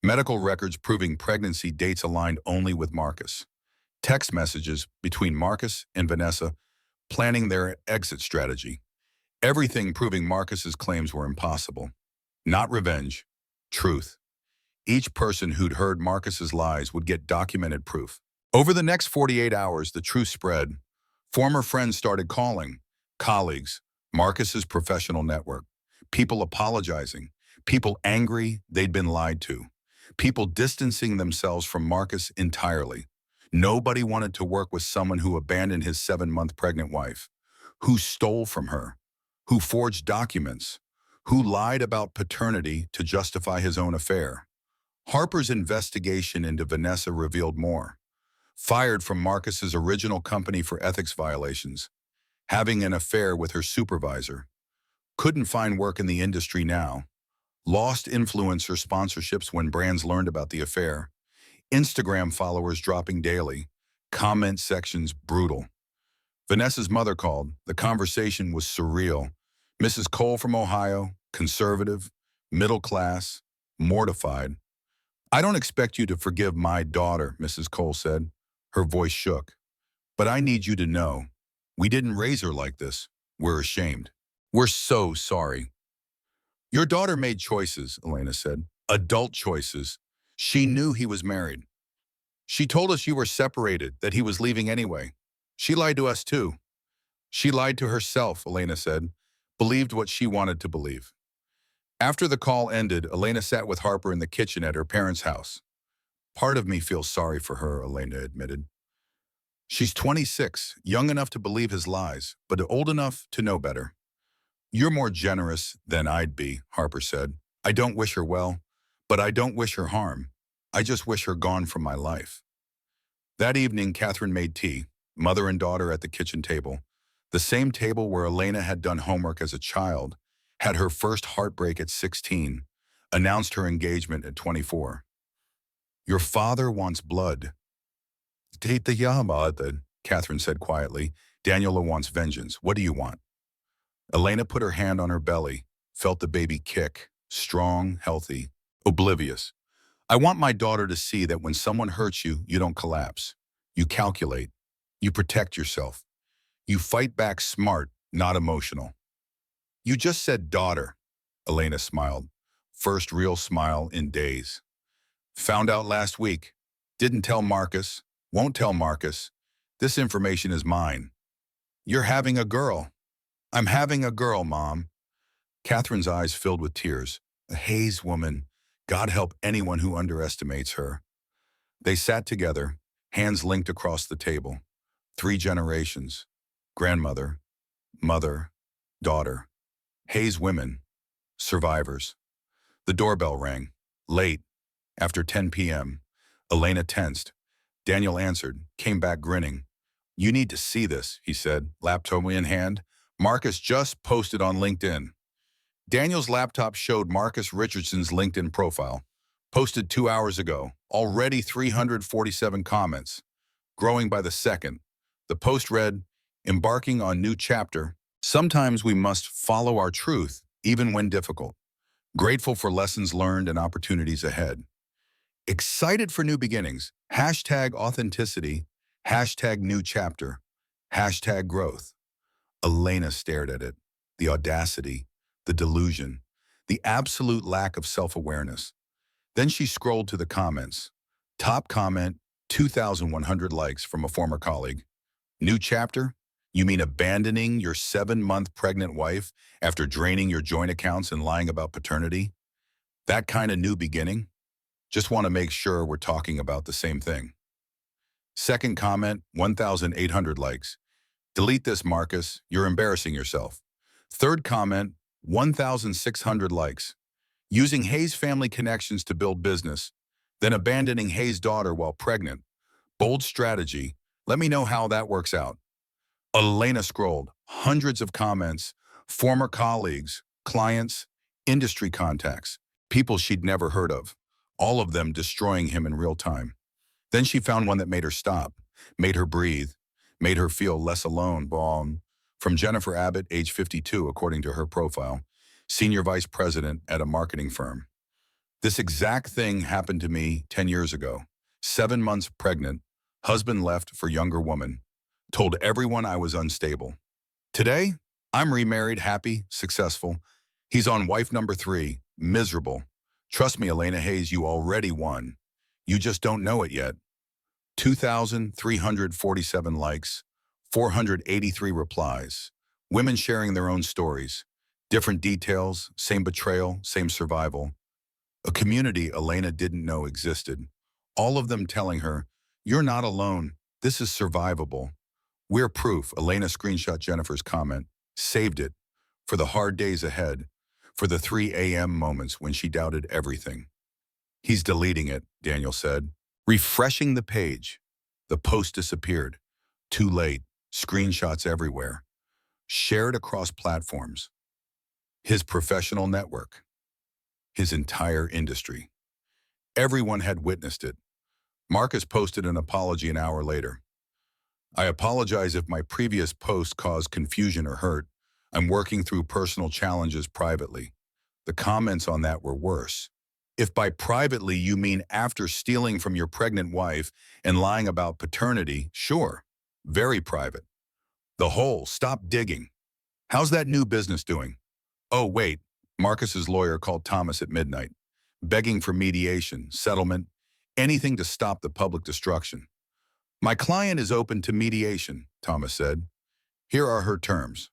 Medical records proving pregnancy dates aligned only with Marcus. Text messages between Marcus and Vanessa planning their exit strategy. Everything proving Marcus's claims were impossible. Not revenge, truth. Each person who'd heard Marcus's lies would get documented proof. Over the next 48 hours, the truth spread. Former friends started calling, colleagues, Marcus's professional network, people apologizing, people angry they'd been lied to, people distancing themselves from Marcus entirely. Nobody wanted to work with someone who abandoned his 7-month pregnant wife, who stole from her, who forged documents, who lied about paternity to justify his own affair. Harper's investigation into Vanessa revealed more. Fired from Marcus's original company for ethics violations, having an affair with her supervisor, couldn't find work in the industry now, lost influencer sponsorships when brands learned about the affair, Instagram followers dropping daily, comment sections brutal. Vanessa's mother called. The conversation was surreal. Mrs. Cole from Ohio, conservative, middle class, mortified. I don't expect you to forgive my daughter, Mrs. Cole said. Her voice shook. But I need you to know, we didn't raise her like this. We're ashamed. We're so sorry. Your daughter made choices, Elena said. Adult choices. She knew he was married. She told us you were separated, that he was leaving anyway. She lied to us too. She lied to herself, Elena said, believed what she wanted to believe. After the call ended, Elena sat with Harper in the kitchen at her parents' house. Part of me feels sorry for her, Elena admitted. She's 26, young enough to believe his lies, but old enough to know better. You're more generous than I'd be, Harper said. I don't wish her well, but I don't wish her harm. I just wish her gone from my life. That evening, Catherine made tea, mother and daughter at the kitchen table, the same table where Elena had done homework as a child, had her first heartbreak at 16, announced her engagement at 24. Your father wants blood. Date the Yamada, Catherine said quietly. Daniela wants vengeance. What do you want? Elena put her hand on her belly, felt the baby kick, strong, healthy, oblivious. I want my daughter to see that when someone hurts you, you don't collapse. You calculate. You protect yourself. You fight back smart, not emotional. You just said daughter, Elena smiled. First real smile in days. Found out last week. Didn't tell Marcus. Won't tell Marcus. This information is mine. You're having a girl. I'm having a girl, Mom. Catherine's eyes filled with tears. A Hayes woman. God help anyone who underestimates her. They sat together, hands linked across the table. 3 generations. Grandmother, mother, daughter. Hayes women. Survivors. The doorbell rang. Late. After 10 p.m. Elena tensed. Daniel answered, came back grinning. You need to see this, he said, laptop in hand. Marcus just posted on LinkedIn. Daniel's laptop showed Marcus Richardson's LinkedIn profile. Posted 2 hours ago. Already 347 comments. Growing by the second. The post read, embarking on new chapter. Sometimes we must follow our truth, even when difficult. Grateful for lessons learned and opportunities ahead. Excited for new beginnings. Hashtag authenticity. Hashtag new chapter. Hashtag growth. Elena stared at it. The audacity, the delusion, the absolute lack of self-awareness. Then she scrolled to the comments. Top comment, 2,100 likes from a former colleague. New chapter? You mean abandoning your 7-month pregnant wife after draining your joint accounts and lying about paternity? That kind of new beginning? Just want to make sure we're talking about the same thing. Second comment, 1,800 likes. Delete this, Marcus. You're embarrassing yourself. Third comment, 1,600 likes. Using Hayes' family connections to build business, then abandoning Hayes' daughter while pregnant. Bold strategy. Let me know how that works out. Elena scrolled. Hundreds of comments. Former colleagues, clients, industry contacts, people she'd never heard of. All of them destroying him in real time. Then she found one that made her stop, made her breathe, made her feel less alone. Boom. From Jennifer Abbott, age 52, according to her profile, senior vice president at a marketing firm. This exact thing happened to me 10 years ago. 7 months pregnant, husband left for younger woman, told everyone I was unstable. Today, I'm remarried, happy, successful. He's on wife number 3, miserable. Trust me, Elena Hayes, you already won. You just don't know it yet. 2,347 likes, 483 replies, women sharing their own stories, different details, same betrayal, same survival. A community Elena didn't know existed. All of them telling her, you're not alone, this is survivable. We're proof. Elena screenshot Jennifer's comment, saved it, for the hard days ahead, for the 3 a.m. moments when she doubted everything. He's deleting it, Daniel said. Refreshing the page. The post disappeared. Too late. Screenshots everywhere. Shared across platforms. His professional network. His entire industry. Everyone had witnessed it. Marcus posted an apology an hour later. I apologize if my previous post caused confusion or hurt. I'm working through personal challenges privately. The comments on that were worse. If by privately you mean after stealing from your pregnant wife and lying about paternity, sure, very private. The whole, stop digging. How's that new business doing? Oh, wait, Marcus's lawyer called Thomas at midnight, begging for mediation, settlement, anything to stop the public destruction. My client is open to mediation, Thomas said. Here are her terms.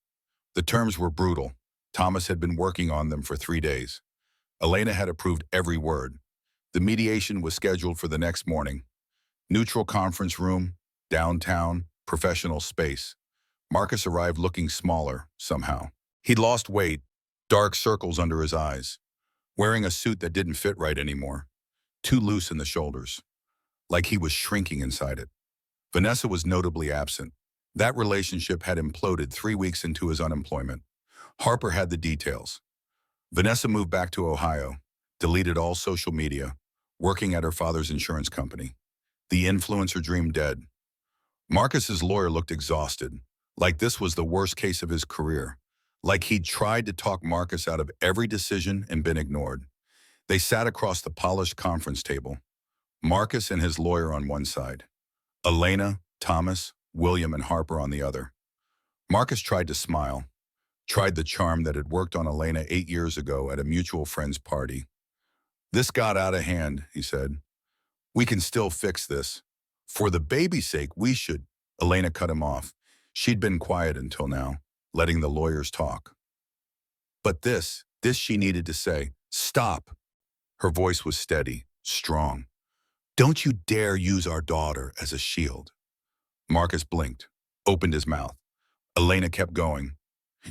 The terms were brutal. Thomas had been working on them for 3 days. Elena had approved every word. The mediation was scheduled for the next morning. Neutral conference room, downtown, professional space. Marcus arrived looking smaller, somehow. He'd lost weight, dark circles under his eyes, wearing a suit that didn't fit right anymore, too loose in the shoulders, like he was shrinking inside it. Vanessa was notably absent. That relationship had imploded 3 weeks into his unemployment. Harper had the details. Vanessa moved back to Ohio, deleted all social media, working at her father's insurance company. The influencer dream dead. Marcus's lawyer looked exhausted, like this was the worst case of his career, like he'd tried to talk Marcus out of every decision and been ignored. They sat across the polished conference table, Marcus and his lawyer on one side, Elena, Thomas, William, and Harper on the other. Marcus tried to smile, tried the charm that had worked on Elena 8 years ago at a mutual friend's party. This got out of hand, he said. We can still fix this. For the baby's sake, we should. Elena cut him off. She'd been quiet until now, letting the lawyers talk. But this she needed to say. Stop. Her voice was steady, strong. Don't you dare use our daughter as a shield. Marcus blinked, opened his mouth. Elena kept going.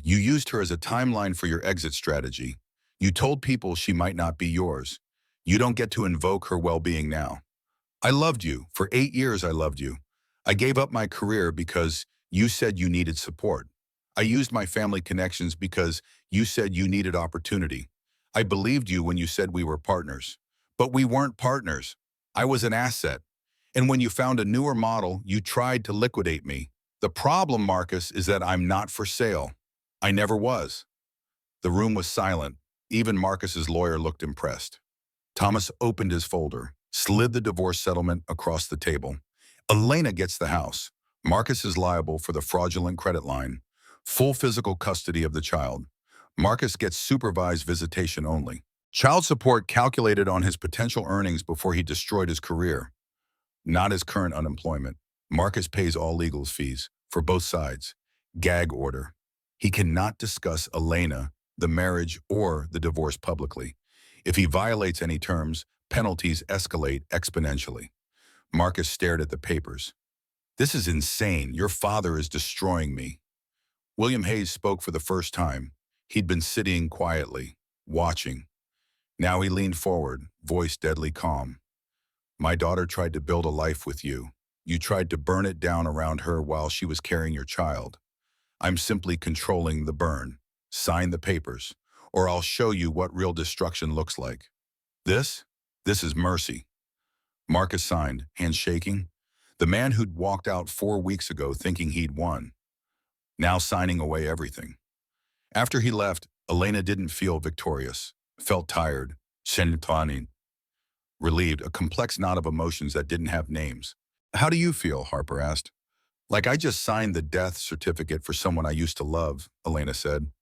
You used her as a timeline for your exit strategy. You told people she might not be yours. You don't get to invoke her well-being now. I loved you. For 8 years, I loved you. I gave up my career because you said you needed support. I used my family connections because you said you needed opportunity. I believed you when you said we were partners. But we weren't partners. I was an asset. And when you found a newer model, you tried to liquidate me. The problem, Marcus, is that I'm not for sale. I never was. The room was silent. Even Marcus's lawyer looked impressed. Thomas opened his folder, slid the divorce settlement across the table. Elena gets the house. Marcus is liable for the fraudulent credit line. Full physical custody of the child. Marcus gets supervised visitation only. Child support calculated on his potential earnings before he destroyed his career. Not his current unemployment. Marcus pays all legal fees, for both sides. Gag order. He cannot discuss Elena, the marriage, or the divorce publicly. If he violates any terms, penalties escalate exponentially. Marcus stared at the papers. This is insane. Your father is destroying me. William Hayes spoke for the first time. He'd been sitting quietly, watching. Now he leaned forward, voice deadly calm. My daughter tried to build a life with you. You tried to burn it down around her while she was carrying your child. I'm simply controlling the burn. Sign the papers, or I'll show you what real destruction looks like. This? This is mercy. Marcus signed, hands shaking. The man who'd walked out 4 weeks ago thinking he'd won. Now signing away everything. After he left, Elena didn't feel victorious. Felt tired, shenitanin, relieved, a complex knot of emotions that didn't have names. How do you feel? Harper asked. Like I just signed the death certificate for someone I used to love, Elena said.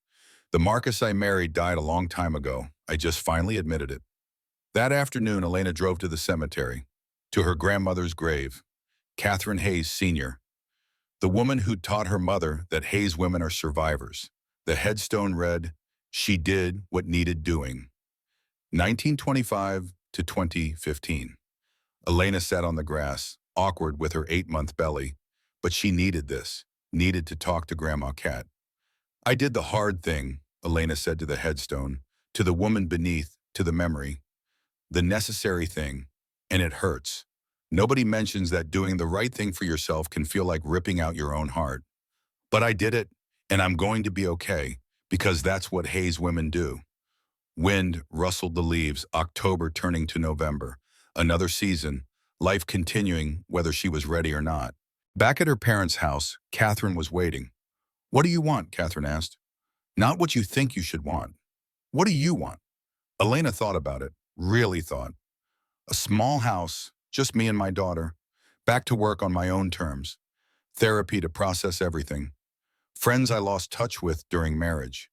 The Marcus I married died a long time ago. I just finally admitted it. That afternoon, Elena drove to the cemetery, to her grandmother's grave, Catherine Hayes Sr., the woman who taught her mother that Hayes women are survivors. The headstone read, "She did what needed doing." 1925 to 2015. Elena sat on the grass, awkward with her 8-month belly, but she needed this, needed to talk to Grandma Cat. I did the hard thing, Elena said to the headstone, to the woman beneath, to the memory. The necessary thing, and it hurts. Nobody mentions that doing the right thing for yourself can feel like ripping out your own heart. But I did it, and I'm going to be okay, because that's what Hayes women do. Wind rustled the leaves, October turning to November. Another season, life continuing whether she was ready or not. Back at her parents' house, Catherine was waiting. What do you want? Catherine asked. Not what you think you should want. What do you want? Elena thought about it, really thought. A small house, just me and my daughter. Back to work on my own terms. Therapy to process everything. Friends I lost touch with during marriage.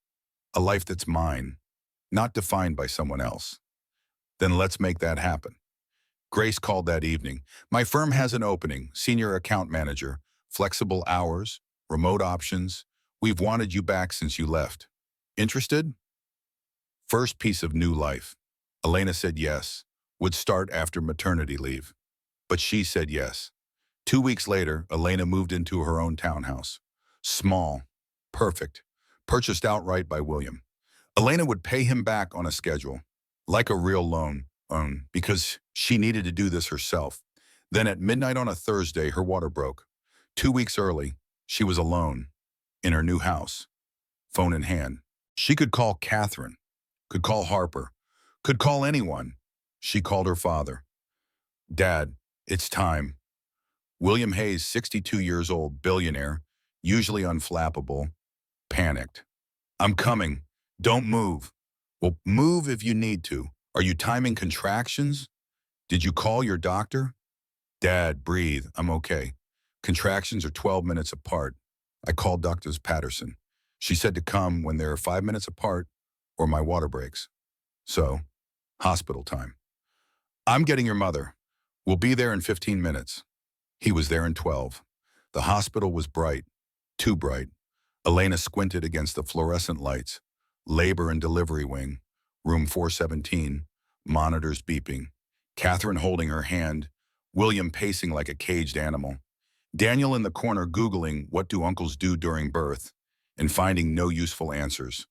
A life that's mine, not defined by someone else. Then let's make that happen. Grace called that evening. My firm has an opening, senior account manager, flexible hours, remote options. We've wanted you back since you left. Interested? First piece of new life. Elena said yes, would start after maternity leave. But she said yes. 2 weeks later, Elena moved into her own townhouse. Small, perfect, purchased outright by William. Elena would pay him back on a schedule, like a real loan, because she needed to do this herself. Then at midnight on a Thursday, her water broke. 2 weeks early, she was alone, in her new house, phone in hand. She could call Catherine, could call Harper, could call anyone. She called her father. Dad, it's time. William Hayes, 62 years old, billionaire, usually unflappable, panicked. I'm coming. Don't move. Well, move if you need to. Are you timing contractions? Did you call your doctor? Dad, breathe. I'm okay. Contractions are 12 minutes apart. I called Dr. Patterson. She said to come when they're 5 minutes apart or my water breaks. So, hospital time. I'm getting your mother. We'll be there in 15 minutes. He was there in 12. The hospital was bright, too bright. Elena squinted against the fluorescent lights. Labor and delivery wing, room 417, monitors beeping. Catherine holding her hand, William pacing like a caged animal. Daniel in the corner Googling what do uncles do during birth and finding no useful answers.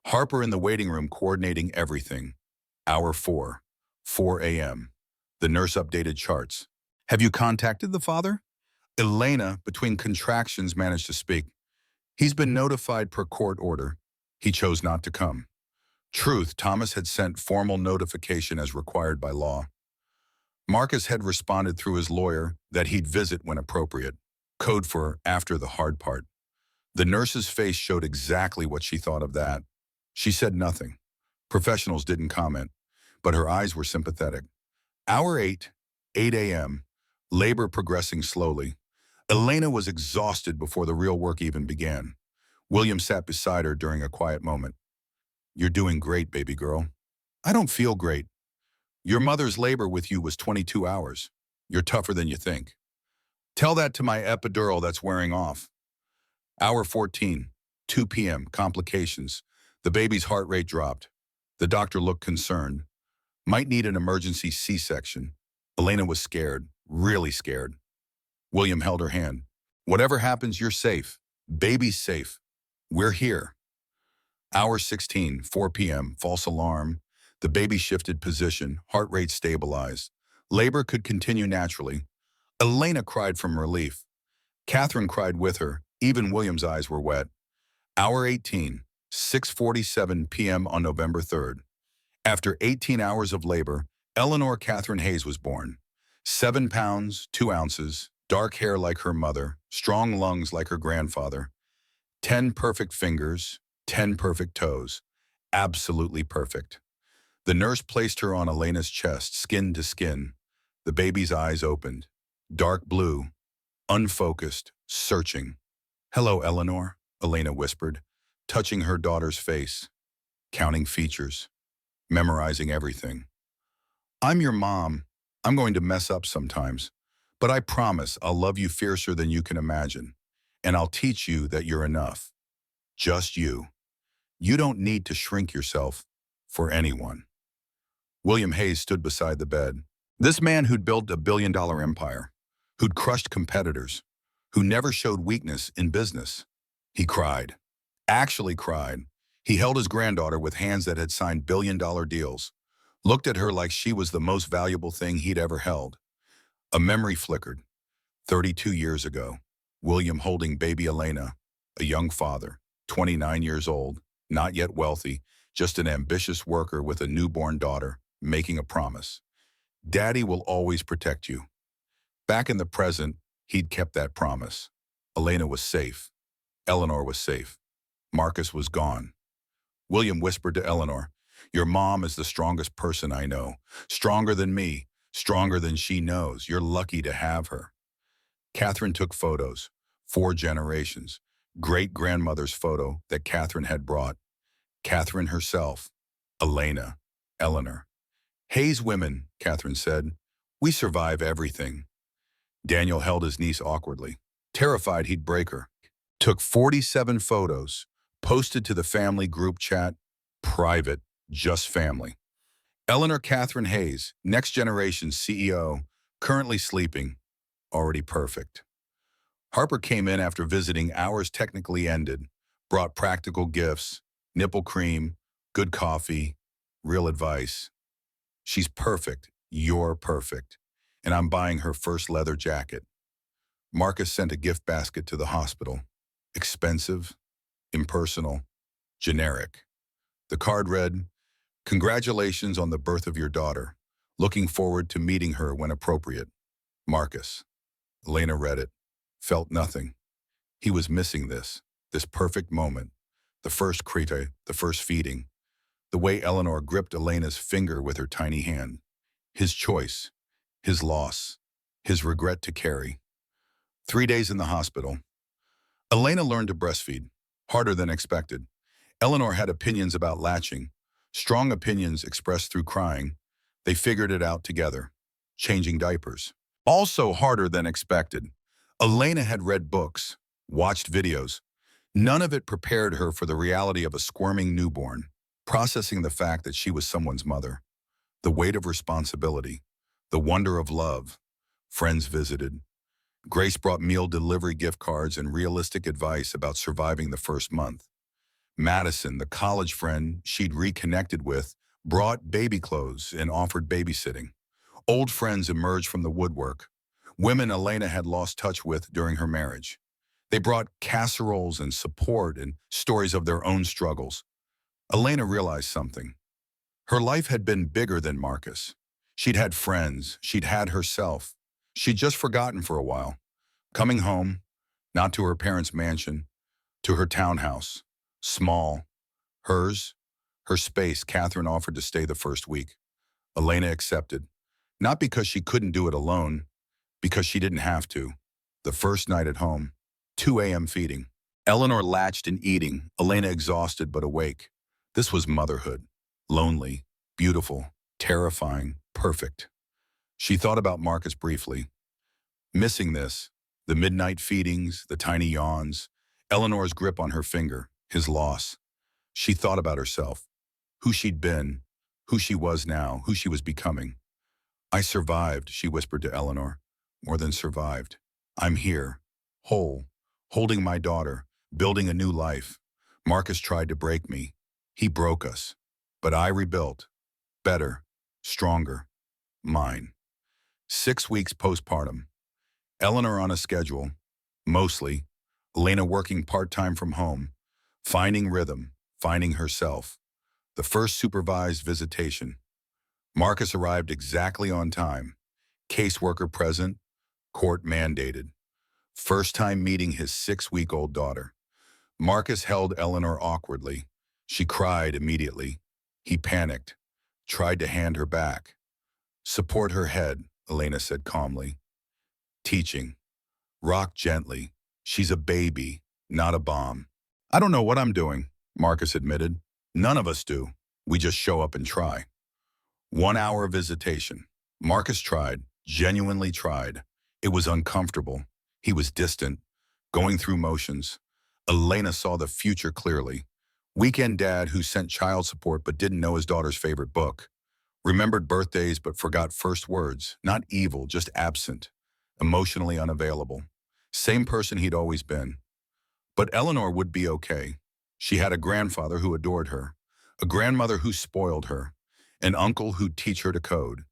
Harper in the waiting room coordinating everything. Hour 4, 4 a.m. The nurse updated charts. Have you contacted the father? Elena, between contractions, managed to speak. He's been notified per court order. He chose not to come. Truth, Thomas had sent formal notification as required by law. Marcus had responded through his lawyer that he'd visit when appropriate. Code for after the hard part. The nurse's face showed exactly what she thought of that. She said nothing. Professionals didn't comment, but her eyes were sympathetic. Hour 8, 8 a.m., labor progressing slowly. Elena was exhausted before the real work even began. William sat beside her during a quiet moment. You're doing great, baby girl. I don't feel great. Your mother's labor with you was 22 hours. You're tougher than you think. Tell that to my epidural that's wearing off. Hour 14, 2 p.m., complications. The baby's heart rate dropped. The doctor looked concerned. Might need an emergency C-section. Elena was scared, really scared. William held her hand. Whatever happens, you're safe. Baby's safe. We're here. Hour 16, 4 p.m., false alarm. The baby shifted position, heart rate stabilized. Labor could continue naturally. Elena cried from relief. Catherine cried with her. Even William's eyes were wet. Hour 18, 6:47 p.m. on November 3rd. After 18 hours of labor, Eleanor Catherine Hayes was born. 7 pounds, 2 ounces, dark hair like her mother, strong lungs like her grandfather, 10 perfect fingers, 10 perfect toes. Absolutely perfect. The nurse placed her on Elena's chest, skin to skin. The baby's eyes opened. Dark blue, unfocused, searching. "Hello, Eleanor," Elena whispered, touching her daughter's face, counting features, memorizing everything. "I'm your mom. I'm going to mess up sometimes, but I promise I'll love you fiercer than you can imagine, and I'll teach you that you're enough. Just you. You don't need to shrink yourself for anyone." William Hayes stood beside the bed. This man who'd built a billion-dollar empire, who'd crushed competitors, who never showed weakness in business. He cried. Actually cried. He held his granddaughter with hands that had signed billion-dollar deals, looked at her like she was the most valuable thing he'd ever held. A memory flickered. 32 years ago, William holding baby Elena, a young father, 29 years old, not yet wealthy, just an ambitious worker with a newborn daughter, making a promise. Daddy will always protect you. Back in the present, he'd kept that promise. Elena was safe. Eleanor was safe. Marcus was gone. William whispered to Eleanor, "Your mom is the strongest person I know. Stronger than me. Stronger than she knows. You're lucky to have her." Catherine took photos. 4 generations. Great-grandmother's photo that Catherine had brought. Catherine herself. Elena. Eleanor. "Hayes women," Catherine said. "We survive everything." Daniel held his niece awkwardly, terrified he'd break her. Took 47 photos, posted to the family group chat, private, just family. Eleanor Catherine Hayes, next generation CEO, currently sleeping, already perfect. Harper came in after visiting hours technically ended, brought practical gifts, nipple cream, good coffee, real advice. "She's perfect, you're perfect, and I'm buying her first leather jacket." Marcus sent a gift basket to the hospital. Expensive, impersonal, generic. The card read, "Congratulations on the birth of your daughter. Looking forward to meeting her when appropriate. Marcus." Elena read it, felt nothing. He was missing this perfect moment. The first crete, the first feeding. The way Eleanor gripped Elena's finger with her tiny hand. His choice, his loss, his regret to carry. 3 days in the hospital. Elena learned to breastfeed, harder than expected. Eleanor had opinions about latching, strong opinions expressed through crying. They figured it out together, changing diapers. Also harder than expected. Elena had read books, watched videos. None of it prepared her for the reality of a squirming newborn, processing the fact that she was someone's mother. The weight of responsibility, the wonder of love. Friends visited. Grace brought meal delivery gift cards and realistic advice about surviving the first month. Madison, the college friend she'd reconnected with, brought baby clothes and offered babysitting. Old friends emerged from the woodwork. Women Elena had lost touch with during her marriage. They brought casseroles and support and stories of their own struggles. Elena realized something. Her life had been bigger than Marcus. She'd had friends. She'd had herself. She'd just forgotten for a while. Coming home, not to her parents' mansion, to her townhouse. Small. Hers. Her space. Catherine offered to stay the first week. Elena accepted. Not because she couldn't do it alone, because she didn't have to. The first night at home, 2 a.m. feeding. Eleanor latched and eating, Elena exhausted but awake. This was motherhood. Lonely, beautiful, terrifying, perfect. She thought about Marcus briefly. Missing this, the midnight feedings, the tiny yawns, Eleanor's grip on her finger, his loss. She thought about herself, who she'd been, who she was now, who she was becoming. I survived, she whispered to Eleanor. More than survived. I'm here, whole, holding my daughter, building a new life. Marcus tried to break me. He broke us. But I rebuilt. Better, stronger, mine. 6 weeks postpartum. Eleanor on a schedule, mostly. Elena working part-time from home, finding rhythm, finding herself. The first supervised visitation. Marcus arrived exactly on time. Caseworker present, court mandated. First time meeting his 6-week-old daughter. Marcus held Eleanor awkwardly. She cried immediately. He panicked, tried to hand her back. Support her head, Elena said calmly. Teaching. Rock gently. She's a baby, not a bomb. I don't know what I'm doing, Marcus admitted. None of us do. We just show up and try. 1 hour visitation. Marcus tried, genuinely tried. It was uncomfortable. He was distant, going through motions. Elena saw the future clearly. Weekend dad who sent child support but didn't know his daughter's favorite book. Remembered birthdays but forgot first words. Not evil, just absent. Emotionally unavailable. Same person he'd always been. But Eleanor would be okay. She had a grandfather who adored her, a grandmother who spoiled her, an uncle who'd teach her to code,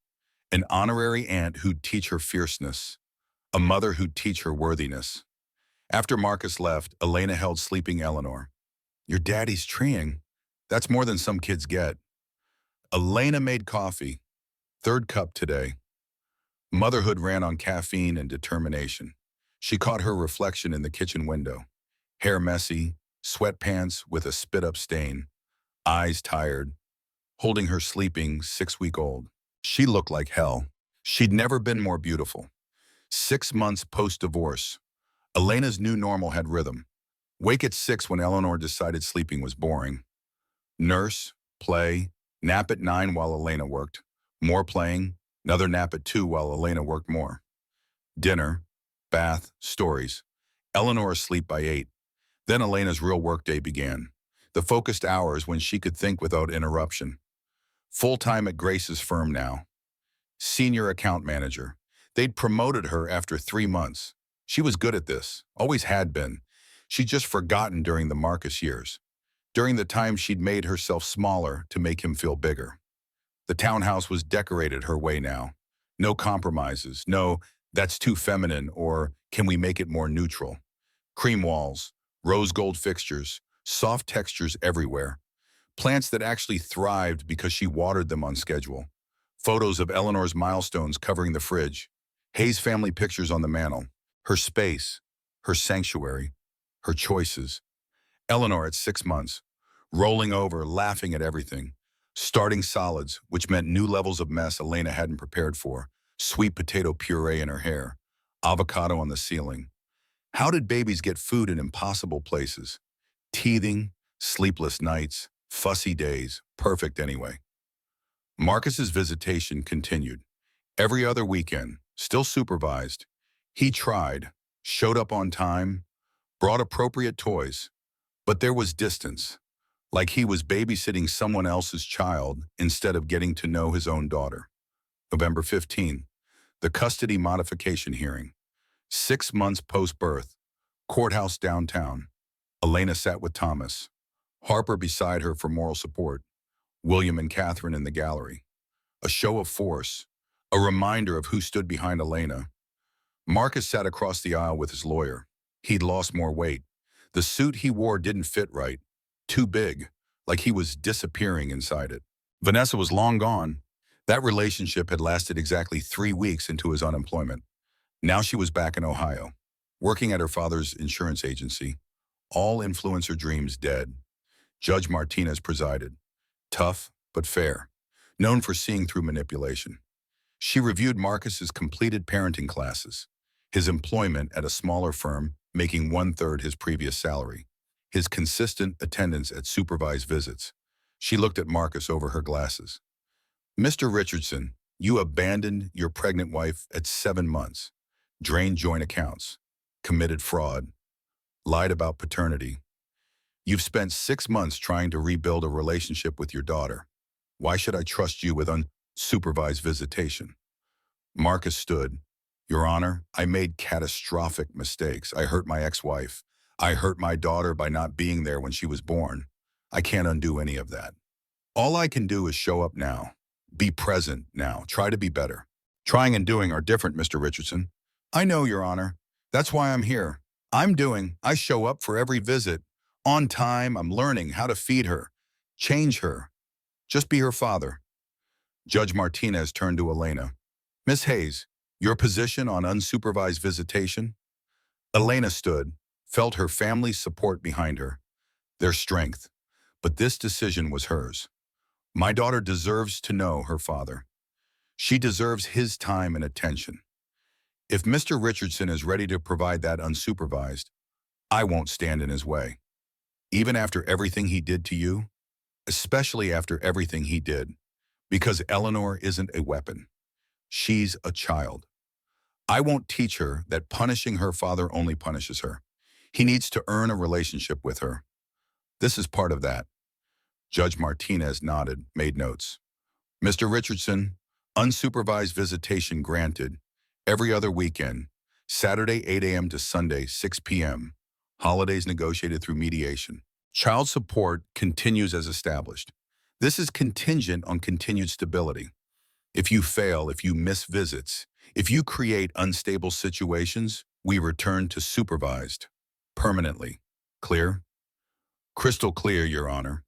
an honorary aunt who'd teach her fierceness, a mother who'd teach her worthiness. After Marcus left, Elena held sleeping Eleanor. Your daddy's treeing. That's more than some kids get. Elena made coffee. 3rd cup today. Motherhood ran on caffeine and determination. She caught her reflection in the kitchen window. Hair messy, sweatpants with a spit-up stain, eyes tired, holding her sleeping 6-week-old. She looked like hell. She'd never been more beautiful. 6 months post-divorce. Elena's new normal had rhythm. Wake at 6 when Eleanor decided sleeping was boring. Nurse, play, nap at 9 while Elena worked. More playing, another nap at 2 while Elena worked more. Dinner, bath, stories. Eleanor asleep by 8. Then Elena's real workday began. The focused hours when she could think without interruption. Full-time at Grace's firm now. Senior account manager. They'd promoted her after 3 months. She was good at this, always had been. She'd just forgotten during the Marcus years. During the time she'd made herself smaller to make him feel bigger. The townhouse was decorated her way now. No compromises, no, that's too feminine, or can we make it more neutral? Cream walls, rose gold fixtures, soft textures everywhere. Plants that actually thrived because she watered them on schedule. Photos of Eleanor's milestones covering the fridge. Hayes family pictures on the mantle. Her space, her sanctuary, her choices. Eleanor at 6 months, rolling over, laughing at everything. Starting solids, which meant new levels of mess Elena hadn't prepared for. Sweet potato puree in her hair. Avocado on the ceiling. How did babies get food in impossible places? Teething, sleepless nights, fussy days, perfect anyway. Marcus's visitation continued. Every other weekend, still supervised. He tried, showed up on time, brought appropriate toys, but there was distance, like he was babysitting someone else's child instead of getting to know his own daughter. November 15, the custody modification hearing. 6 months post-birth, courthouse downtown. Elena sat with Thomas, Harper beside her for moral support, William and Catherine in the gallery. A show of force, a reminder of who stood behind Elena. Marcus sat across the aisle with his lawyer. He'd lost more weight. The suit he wore didn't fit right. Too big, like he was disappearing inside it. Vanessa was long gone. That relationship had lasted exactly 3 weeks into his unemployment. Now she was back in Ohio, working at her father's insurance agency. All influencer dreams dead. Judge Martinez presided. Tough, but fair. Known for seeing through manipulation. She reviewed Marcus's completed parenting classes. His employment at a smaller firm, making 1/3 his previous salary. His consistent attendance at supervised visits. She looked at Marcus over her glasses. Mr. Richardson, you abandoned your pregnant wife at 7 months. Drained joint accounts. Committed fraud. Lied about paternity. You've spent 6 months trying to rebuild a relationship with your daughter. Why should I trust you with unsupervised visitation? Marcus stood. Your Honor, I made catastrophic mistakes. I hurt my ex-wife. I hurt my daughter by not being there when she was born. I can't undo any of that. All I can do is show up now. Be present now. Try to be better. Trying and doing are different, Mr. Richardson. I know, Your Honor. That's why I'm here. I show up for every visit. On time, I'm learning how to feed her, change her, just be her father. Judge Martinez turned to Elena. Miss Hayes, your position on unsupervised visitation? Elena stood, felt her family's support behind her, their strength. But this decision was hers. My daughter deserves to know her father. She deserves his time and attention. If Mr. Richardson is ready to provide that unsupervised, I won't stand in his way. Even after everything he did to you, especially after everything he did, because Eleanor isn't a weapon. She's a child. I won't teach her that punishing her father only punishes her. He needs to earn a relationship with her. This is part of that. Judge Martinez nodded, made notes. Mr. Richardson, unsupervised visitation granted, every other weekend, Saturday 8 a.m. to Sunday 6 p.m., holidays negotiated through mediation. Child support continues as established. This is contingent on continued stability. If you fail, if you miss visits, if you create unstable situations, we return to supervised, permanently. Clear? Crystal clear, Your Honor.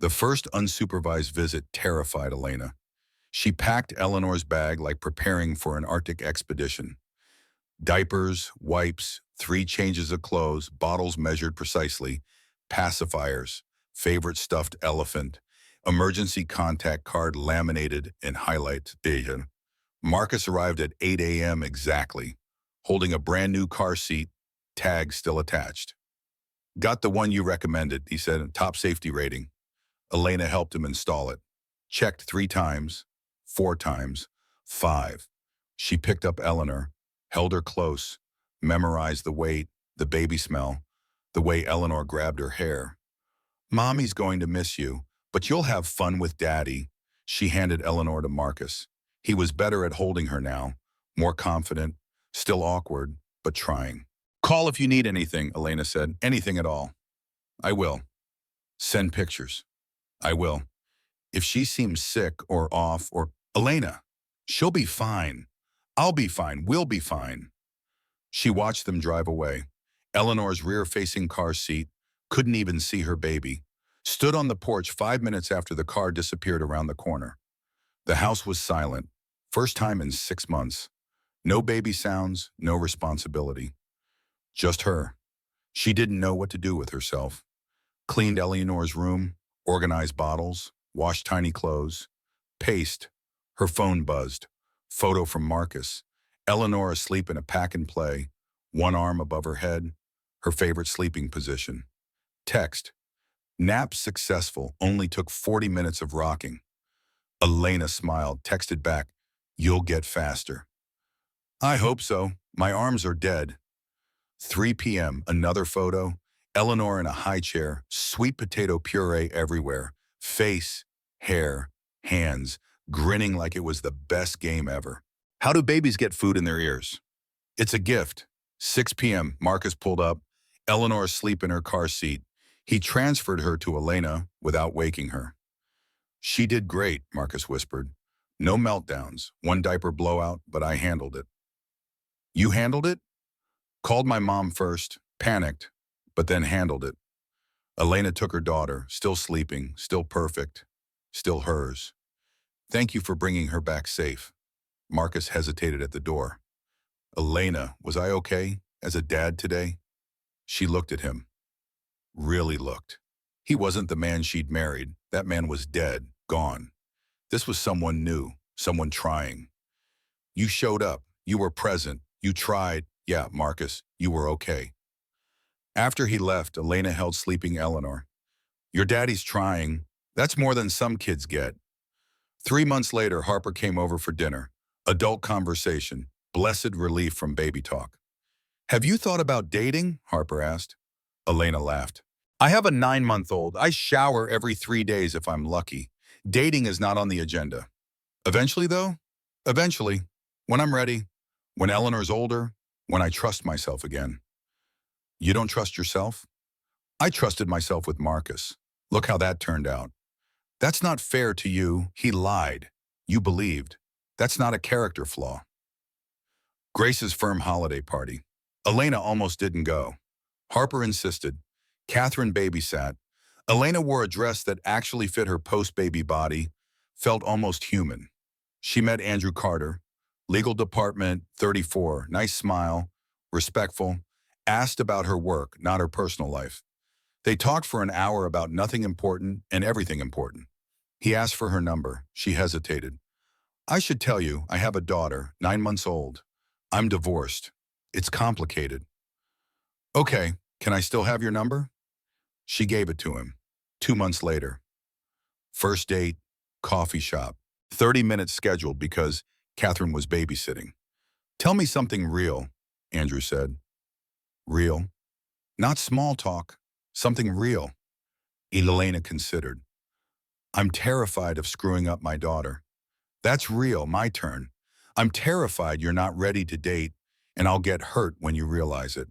The first unsupervised visit terrified Elena. She packed Eleanor's bag like preparing for an Arctic expedition. Diapers, wipes, 3 changes of clothes, bottles measured precisely, pacifiers, favorite stuffed elephant, emergency contact card laminated in highlight. Marcus arrived at 8 a.m. exactly, holding a brand new car seat, tag still attached. Got the one you recommended, he said, top safety rating. Elena helped him install it. Checked 3 times, 4 times, 5. She picked up Eleanor, held her close, memorized the weight, the baby smell, the way Eleanor grabbed her hair. Mommy's going to miss you, but you'll have fun with Daddy. She handed Eleanor to Marcus. He was better at holding her now, more confident, still awkward, but trying. Call if you need anything, Elena said. Anything at all. I will. Send pictures. I will. If she seems sick or off or... Elena, she'll be fine. I'll be fine. We'll be fine. She watched them drive away. Eleanor's rear-facing car seat, couldn't even see her baby, stood on the porch 5 minutes after the car disappeared around the corner. The house was silent, first time in 6 months. No baby sounds, no responsibility. Just her. She didn't know what to do with herself. Cleaned Eleanor's room, organized bottles, washed tiny clothes, paced. Her phone buzzed. Photo from Marcus. Eleanor asleep in a pack and play, one arm above her head, her favorite sleeping position. Text. Nap successful, only took 40 minutes of rocking. Elena smiled, texted back, you'll get faster. I hope so. My arms are dead. 3 p.m., another photo. Eleanor in a high chair, sweet potato puree everywhere, face, hair, hands, grinning like it was the best game ever. How do babies get food in their ears? It's a gift. 6 p.m., Marcus pulled up, Eleanor asleep in her car seat. He transferred her to Elena without waking her. She did great, Marcus whispered. No meltdowns, 1 diaper blowout, but I handled it. You handled it? Called my mom first, panicked, but then handled it. Elena took her daughter, still sleeping, still perfect, still hers. Thank you for bringing her back safe. Marcus hesitated at the door. Elena, was I okay as a dad today? She looked at him. Really looked. He wasn't the man she'd married. That man was dead, gone. This was someone new, someone trying. You showed up. You were present. You tried. Yeah, Marcus, you were okay. After he left, Elena held sleeping Eleanor. Your daddy's trying. That's more than some kids get. 3 months later, Harper came over for dinner. Adult conversation. Blessed relief from baby talk. Have you thought about dating? Harper asked. Elena laughed. I have a 9-month-old. I shower every 3 days if I'm lucky. Dating is not on the agenda. Eventually, though, eventually, when I'm ready, when Eleanor's older, when I trust myself again. You don't trust yourself? I trusted myself with Marcus. Look how that turned out. That's not fair to you. He lied. You believed. That's not a character flaw. Grace's firm holiday party. Elena almost didn't go. Harper insisted. Catherine babysat. Elena wore a dress that actually fit her post-baby body, felt almost human. She met Andrew Carter, legal department, 34, nice smile, respectful, asked about her work, not her personal life. They talked for an hour about nothing important and everything important. He asked for her number. She hesitated. I should tell you, I have a daughter, 9 months old. I'm divorced. It's complicated. Okay, can I still have your number? She gave it to him. 2 months later. First date, coffee shop. 30 minutes scheduled because Catherine was babysitting. Tell me something real, Andrew said. Real? Not small talk. Something real. Elena considered. I'm terrified of screwing up my daughter. That's real, my turn. I'm terrified you're not ready to date, and I'll get hurt when you realize it.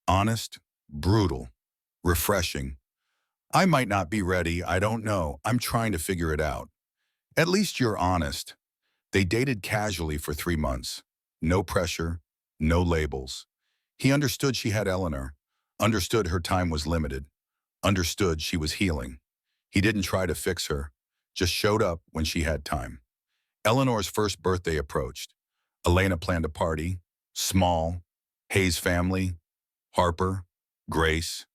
Honest, brutal, refreshing. I might not be ready, I don't know. I'm trying to figure it out. At least you're honest. They dated casually for 3 months. No pressure, no labels. He understood she had Eleanor, understood her time was limited, understood she was healing. He didn't try to fix her, just showed up when she had time. Eleanor's first birthday approached. Elena planned a party, small, Hayes family, Harper, Grace,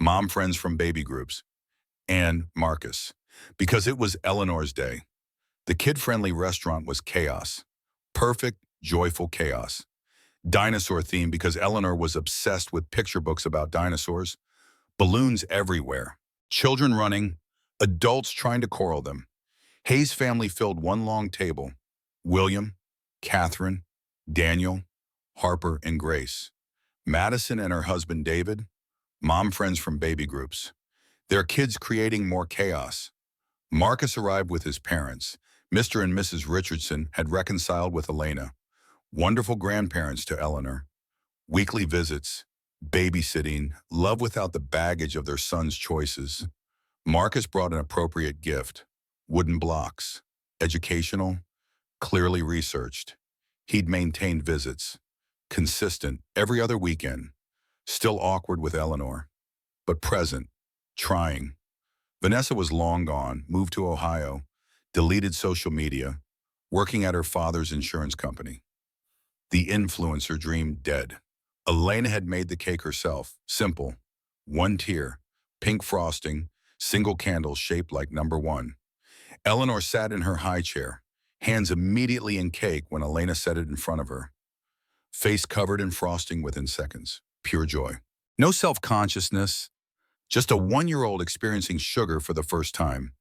mom friends from baby groups, and Marcus, because it was Eleanor's day. The kid-friendly restaurant was chaos. Perfect, joyful chaos. Dinosaur theme because Eleanor was obsessed with picture books about dinosaurs. Balloons everywhere. Children running, adults trying to coral them. Hayes family filled one long table. William, Catherine, Daniel, Harper, and Grace. Madison and her husband David, mom friends from baby groups. Their kids creating more chaos. Marcus arrived with his parents. Mr. and Mrs. Richardson had reconciled with Elena. Wonderful grandparents to Eleanor. Weekly visits, babysitting, love without the baggage of their son's choices. Marcus brought an appropriate gift. Wooden blocks. Educational, clearly researched. He'd maintained visits. Consistent, every other weekend. Still awkward with Eleanor, but present, trying. Vanessa was long gone, moved to Ohio, deleted social media, working at her father's insurance company. The influencer dream dead. Elena had made the cake herself, simple. 1 tier, pink frosting, single candle shaped like number 1. Eleanor sat in her high chair, hands immediately in cake when Elena set it in front of her. Face covered in frosting within seconds. Pure joy. No self-consciousness, just a 1-year-old experiencing sugar for the first time.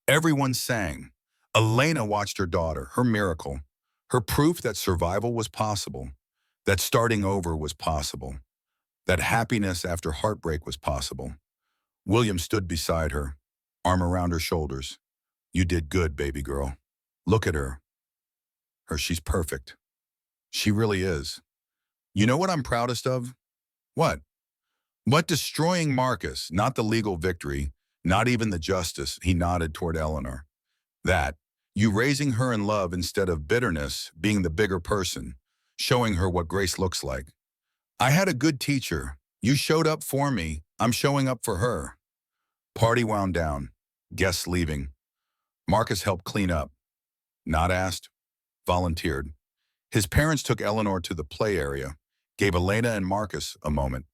Everyone sang. Elena watched her daughter, her miracle, her proof that survival was possible, that starting over was possible, that happiness after heartbreak was possible. William stood beside her, arm around her shoulders. You did good, baby girl. Look at her. She's perfect. She really is. You know what I'm proudest of? What? But destroying Marcus, not the legal victory, not even the justice, he nodded toward Eleanor. That, you raising her in love instead of bitterness, being the bigger person, showing her what grace looks like. I had a good teacher. You showed up for me. I'm showing up for her. Party wound down. Guests leaving. Marcus helped clean up. Not asked. Volunteered. His parents took Eleanor to the play area, gave Elena and Marcus a moment.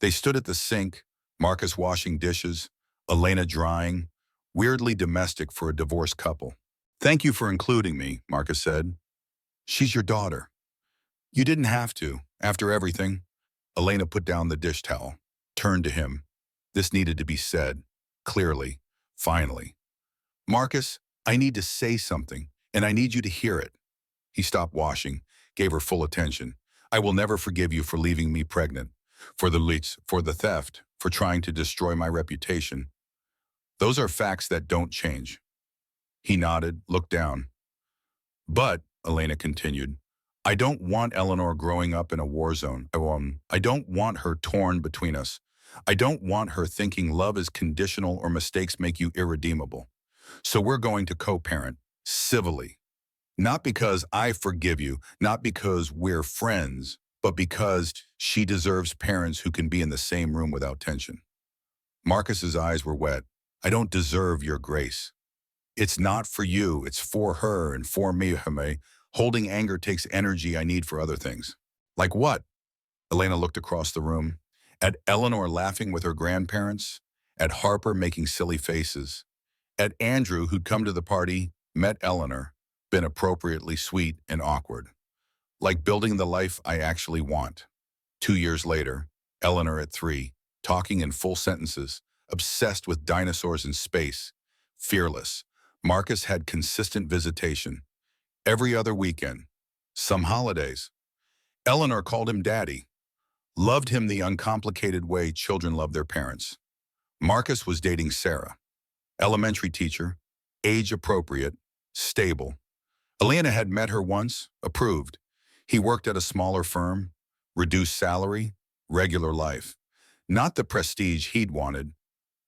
They stood at the sink, Marcus washing dishes, Elena drying, weirdly domestic for a divorced couple. Thank you for including me, Marcus said. She's your daughter. You didn't have to, after everything. Elena put down the dish towel, turned to him. This needed to be said, clearly, finally. Marcus, I need to say something, and I need you to hear it. He stopped washing, gave her full attention. I will never forgive you for leaving me pregnant, for the leaks, for the theft, for trying to destroy my reputation. Those are facts that don't change. He nodded, looked down. But, Elena continued, I don't want Eleanor growing up in a war zone. I don't want her torn between us. I don't want her thinking love is conditional or mistakes make you irredeemable. So we're going to co-parent, civilly. Not because I forgive you, not because we're friends, but because she deserves parents who can be in the same room without tension. Marcus's eyes were wet. I don't deserve your grace. It's not for you, it's for her and for me, Hame. Holding anger takes energy I need for other things. Like what? Elena looked across the room. At Eleanor laughing with her grandparents. At Harper making silly faces. At Andrew, who'd come to the party, met Eleanor, been appropriately sweet and awkward. Like building the life I actually want. 2 years later, Eleanor at 3, talking in full sentences, obsessed with dinosaurs in space, fearless. Marcus had consistent visitation. Every other weekend. Some holidays. Eleanor called him daddy. Loved him the uncomplicated way children love their parents. Marcus was dating Sarah. Elementary teacher, age appropriate, stable. Elena had met her once, approved. He worked at a smaller firm, reduced salary, regular life. Not the prestige he'd wanted,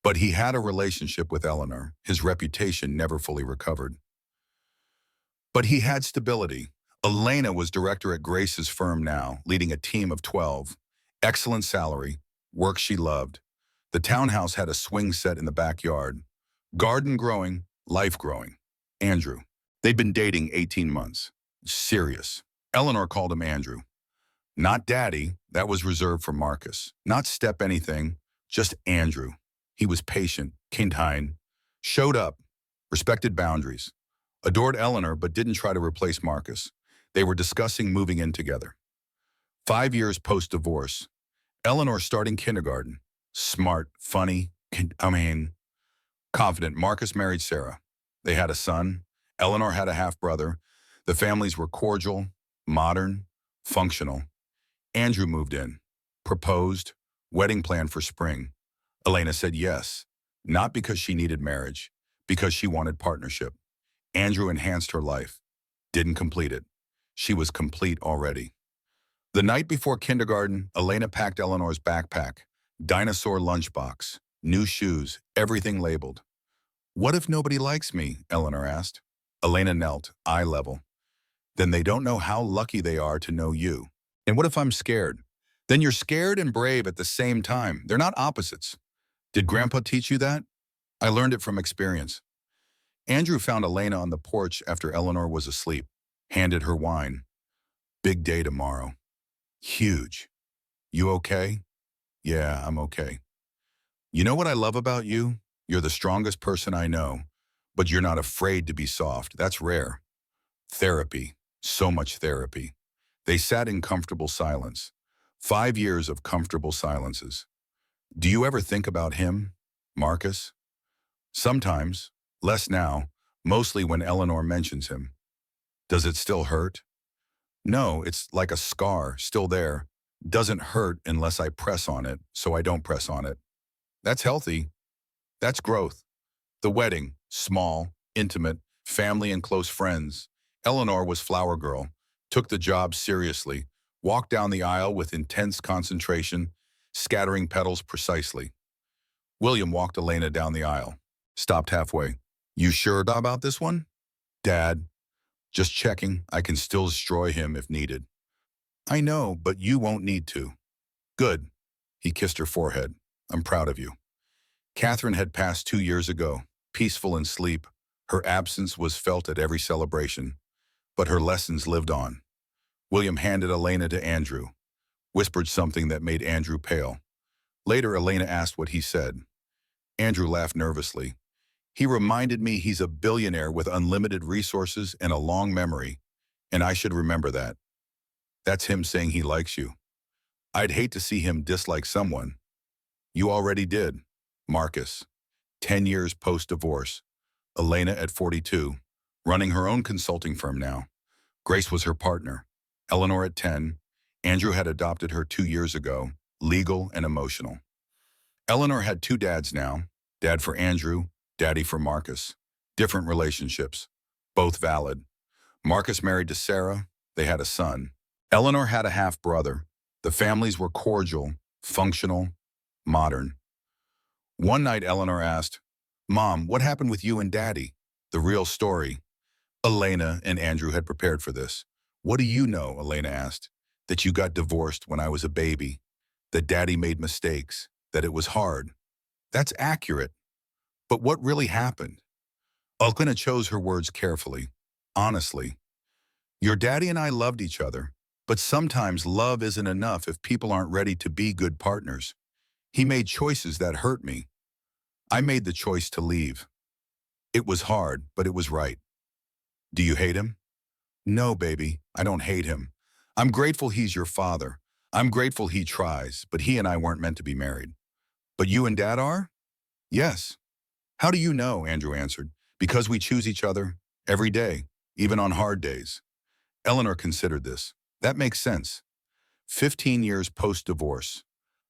but he had a relationship with Eleanor. His reputation never fully recovered. But he had stability. Elena was director at Grace's firm now, leading a team of 12. Excellent salary, work she loved. The townhouse had a swing set in the backyard. Garden growing, life growing. Andrew. They'd been dating 18 months. Serious. Eleanor called him Andrew. Not daddy, that was reserved for Marcus. Not step anything, just Andrew. He was patient, kind, showed up, respected boundaries. Adored Eleanor but didn't try to replace Marcus. They were discussing moving in together. 5 years post-divorce. Eleanor starting kindergarten. Smart, funny, confident. Marcus married Sarah. They had a son. Eleanor had a half-brother. The families were cordial, modern, functional. Andrew moved in. Proposed. Wedding planned for spring. Elena said yes. Not because she needed marriage. Because she wanted partnership. Andrew enhanced her life. Didn't complete it. She was complete already. The night before kindergarten, Elena packed Eleanor's backpack. Dinosaur lunchbox. New shoes. Everything labeled. What if nobody likes me? Eleanor asked. Elena knelt, eye level. Then they don't know how lucky they are to know you. And what if I'm scared? Then you're scared and brave at the same time. They're not opposites. Did Grandpa teach you that? I learned it from experience. Andrew found Elena on the porch after Eleanor was asleep. Handed her wine. Big day tomorrow. Huge. You okay? Yeah, I'm okay. You know what I love about you? You're the strongest person I know, but you're not afraid to be soft. That's rare. Therapy. So much therapy. They sat in comfortable silence. 5 years of comfortable silences. Do you ever think about him, Marcus? Sometimes, less now, mostly when Eleanor mentions him. Does it still hurt? No, it's like a scar, still there. Doesn't hurt unless I press on it, so I don't press on it. That's healthy. That's growth. The wedding, small, intimate, family and close friends. Eleanor was flower girl, took the job seriously, walked down the aisle with intense concentration, scattering petals precisely. William walked Elena down the aisle, stopped halfway. You sure about this one? Dad, just checking, I can still destroy him if needed. I know, but you won't need to. Good. He kissed her forehead. I'm proud of you. Catherine had passed 2 years ago, peaceful in sleep. Her absence was felt at every celebration, but her lessons lived on. William handed Elena to Andrew, whispered something that made Andrew pale. Later, Elena asked what he said. Andrew laughed nervously. He reminded me he's a billionaire with unlimited resources and a long memory, and I should remember that. That's him saying he likes you. I'd hate to see him dislike someone. You already did. Marcus, 10 years post-divorce. Elena at 42, running her own consulting firm now. Grace was her partner. Eleanor at 10. Andrew had adopted her 2 years ago, legal and emotional. Eleanor had 2 dads now, dad for Andrew, daddy for Marcus. Different relationships, both valid. Marcus married to Sarah. They had a son. Eleanor had a half-brother. The families were cordial, functional, modern. One night, Eleanor asked, "Mom, what happened with you and Daddy?" The real story. Elena and Andrew had prepared for this. "What do you know?" Elena asked. "That you got divorced when I was a baby. That Daddy made mistakes. That it was hard." That's accurate. But what really happened? Elena chose her words carefully. Honestly, "Your daddy and I loved each other, but sometimes love isn't enough if people aren't ready to be good partners. He made choices that hurt me. I made the choice to leave. It was hard, but it was right." "Do you hate him?" "No, baby, I don't hate him. I'm grateful he's your father. I'm grateful he tries, but he and I weren't meant to be married." "But you and Dad are?" "Yes." "How do you know?" Andrew answered. "Because we choose each other every day, even on hard days." Eleanor considered this. That makes sense. 15 years post-divorce.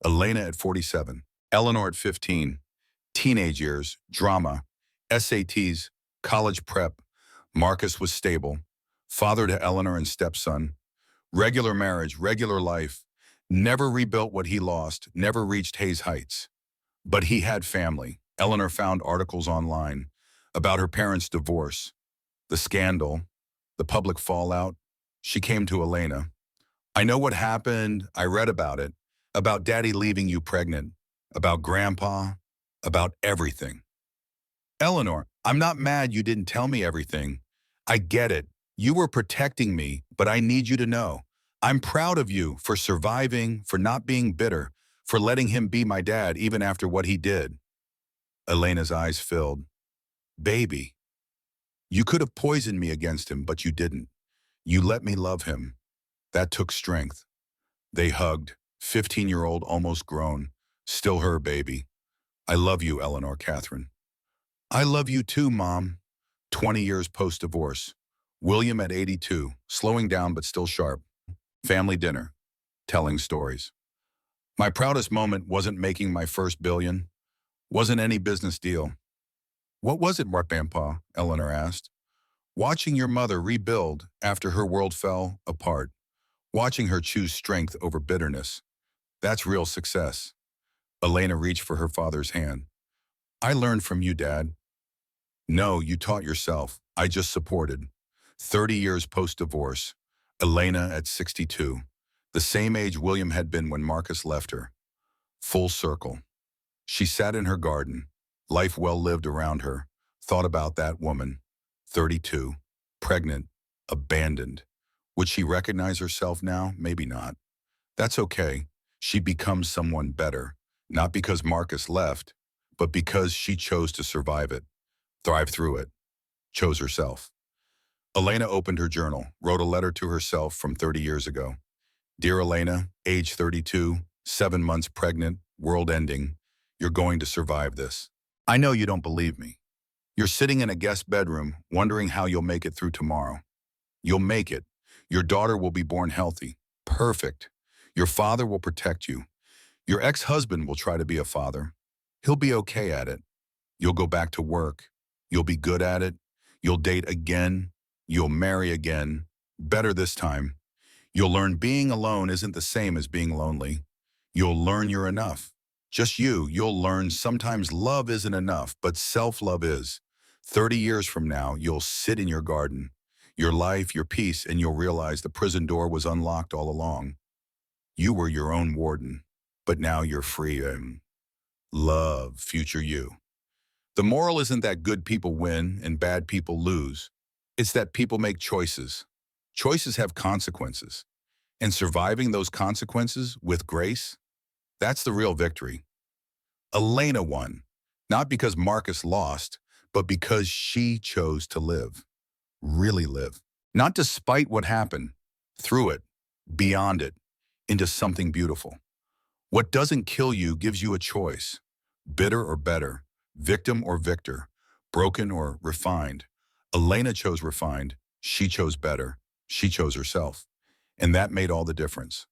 Elena at 47. Eleanor at 15. Teenage years, drama, SATs, college prep. Marcus was stable. Father to Eleanor and stepson. Regular marriage, regular life. Never rebuilt what he lost, never reached Hayes Heights. But he had family. Eleanor found articles online about her parents' divorce, the scandal, the public fallout. She came to Elena. "I know what happened. I read about it. About Daddy leaving you pregnant. About Grandpa. About everything." "Eleanor, I'm not mad you didn't tell me everything. I get it. You were protecting me, but I need you to know. I'm proud of you for surviving, for not being bitter, for letting him be my dad even after what he did." Elena's eyes filled. "Baby, you could have poisoned me against him, but you didn't. You let me love him. That took strength." They hugged. 15-year-old, almost grown. Still her baby. "I love you, Eleanor Catherine." "I love you too, Mom." 20 years post-divorce. William at 82, slowing down but still sharp. Family dinner. Telling stories. "My proudest moment wasn't making my first billion. Wasn't any business deal." "What was it, Grandpa?" Eleanor asked. "Watching your mother rebuild after her world fell apart. Watching her choose strength over bitterness. That's real success." Elena reached for her father's hand. "I learned from you, Dad." "No, you taught yourself. I just supported." 30 years post-divorce. Elena at 62. The same age William had been when Marcus left her. Full circle. She sat in her garden, life well lived around her, thought about that woman. 32. Pregnant. Abandoned. Would she recognize herself now? Maybe not. That's okay. She becomes someone better. Not because Marcus left, but because she chose to survive it, thrive through it, chose herself. Elena opened her journal, wrote a letter to herself from 30 years ago. "Dear Elena, age 32, 7 months pregnant, world ending. You're going to survive this. I know you don't believe me. You're sitting in a guest bedroom, wondering how you'll make it through tomorrow. You'll make it. Your daughter will be born healthy. Perfect. Your father will protect you. Your ex-husband will try to be a father. He'll be okay at it. You'll go back to work. You'll be good at it. You'll date again. You'll marry again. Better this time. You'll learn being alone isn't the same as being lonely. You'll learn you're enough. Just you. You'll learn sometimes love isn't enough, but self-love is. 30 years from now, you'll sit in your garden, your life, your peace, and you'll realize the prison door was unlocked all along. You were your own warden, but now you're free and love future you." The moral isn't that good people win and bad people lose. It's that people make choices. Choices have consequences. And surviving those consequences with grace, that's the real victory. Elena won, not because Marcus lost, but because she chose to live. Really live. Not despite what happened, through it, beyond it, into something beautiful. What doesn't kill you gives you a choice. Bitter or better, victim or victor, broken or refined. Elena chose refined, she chose better, she chose herself. And that made all the difference.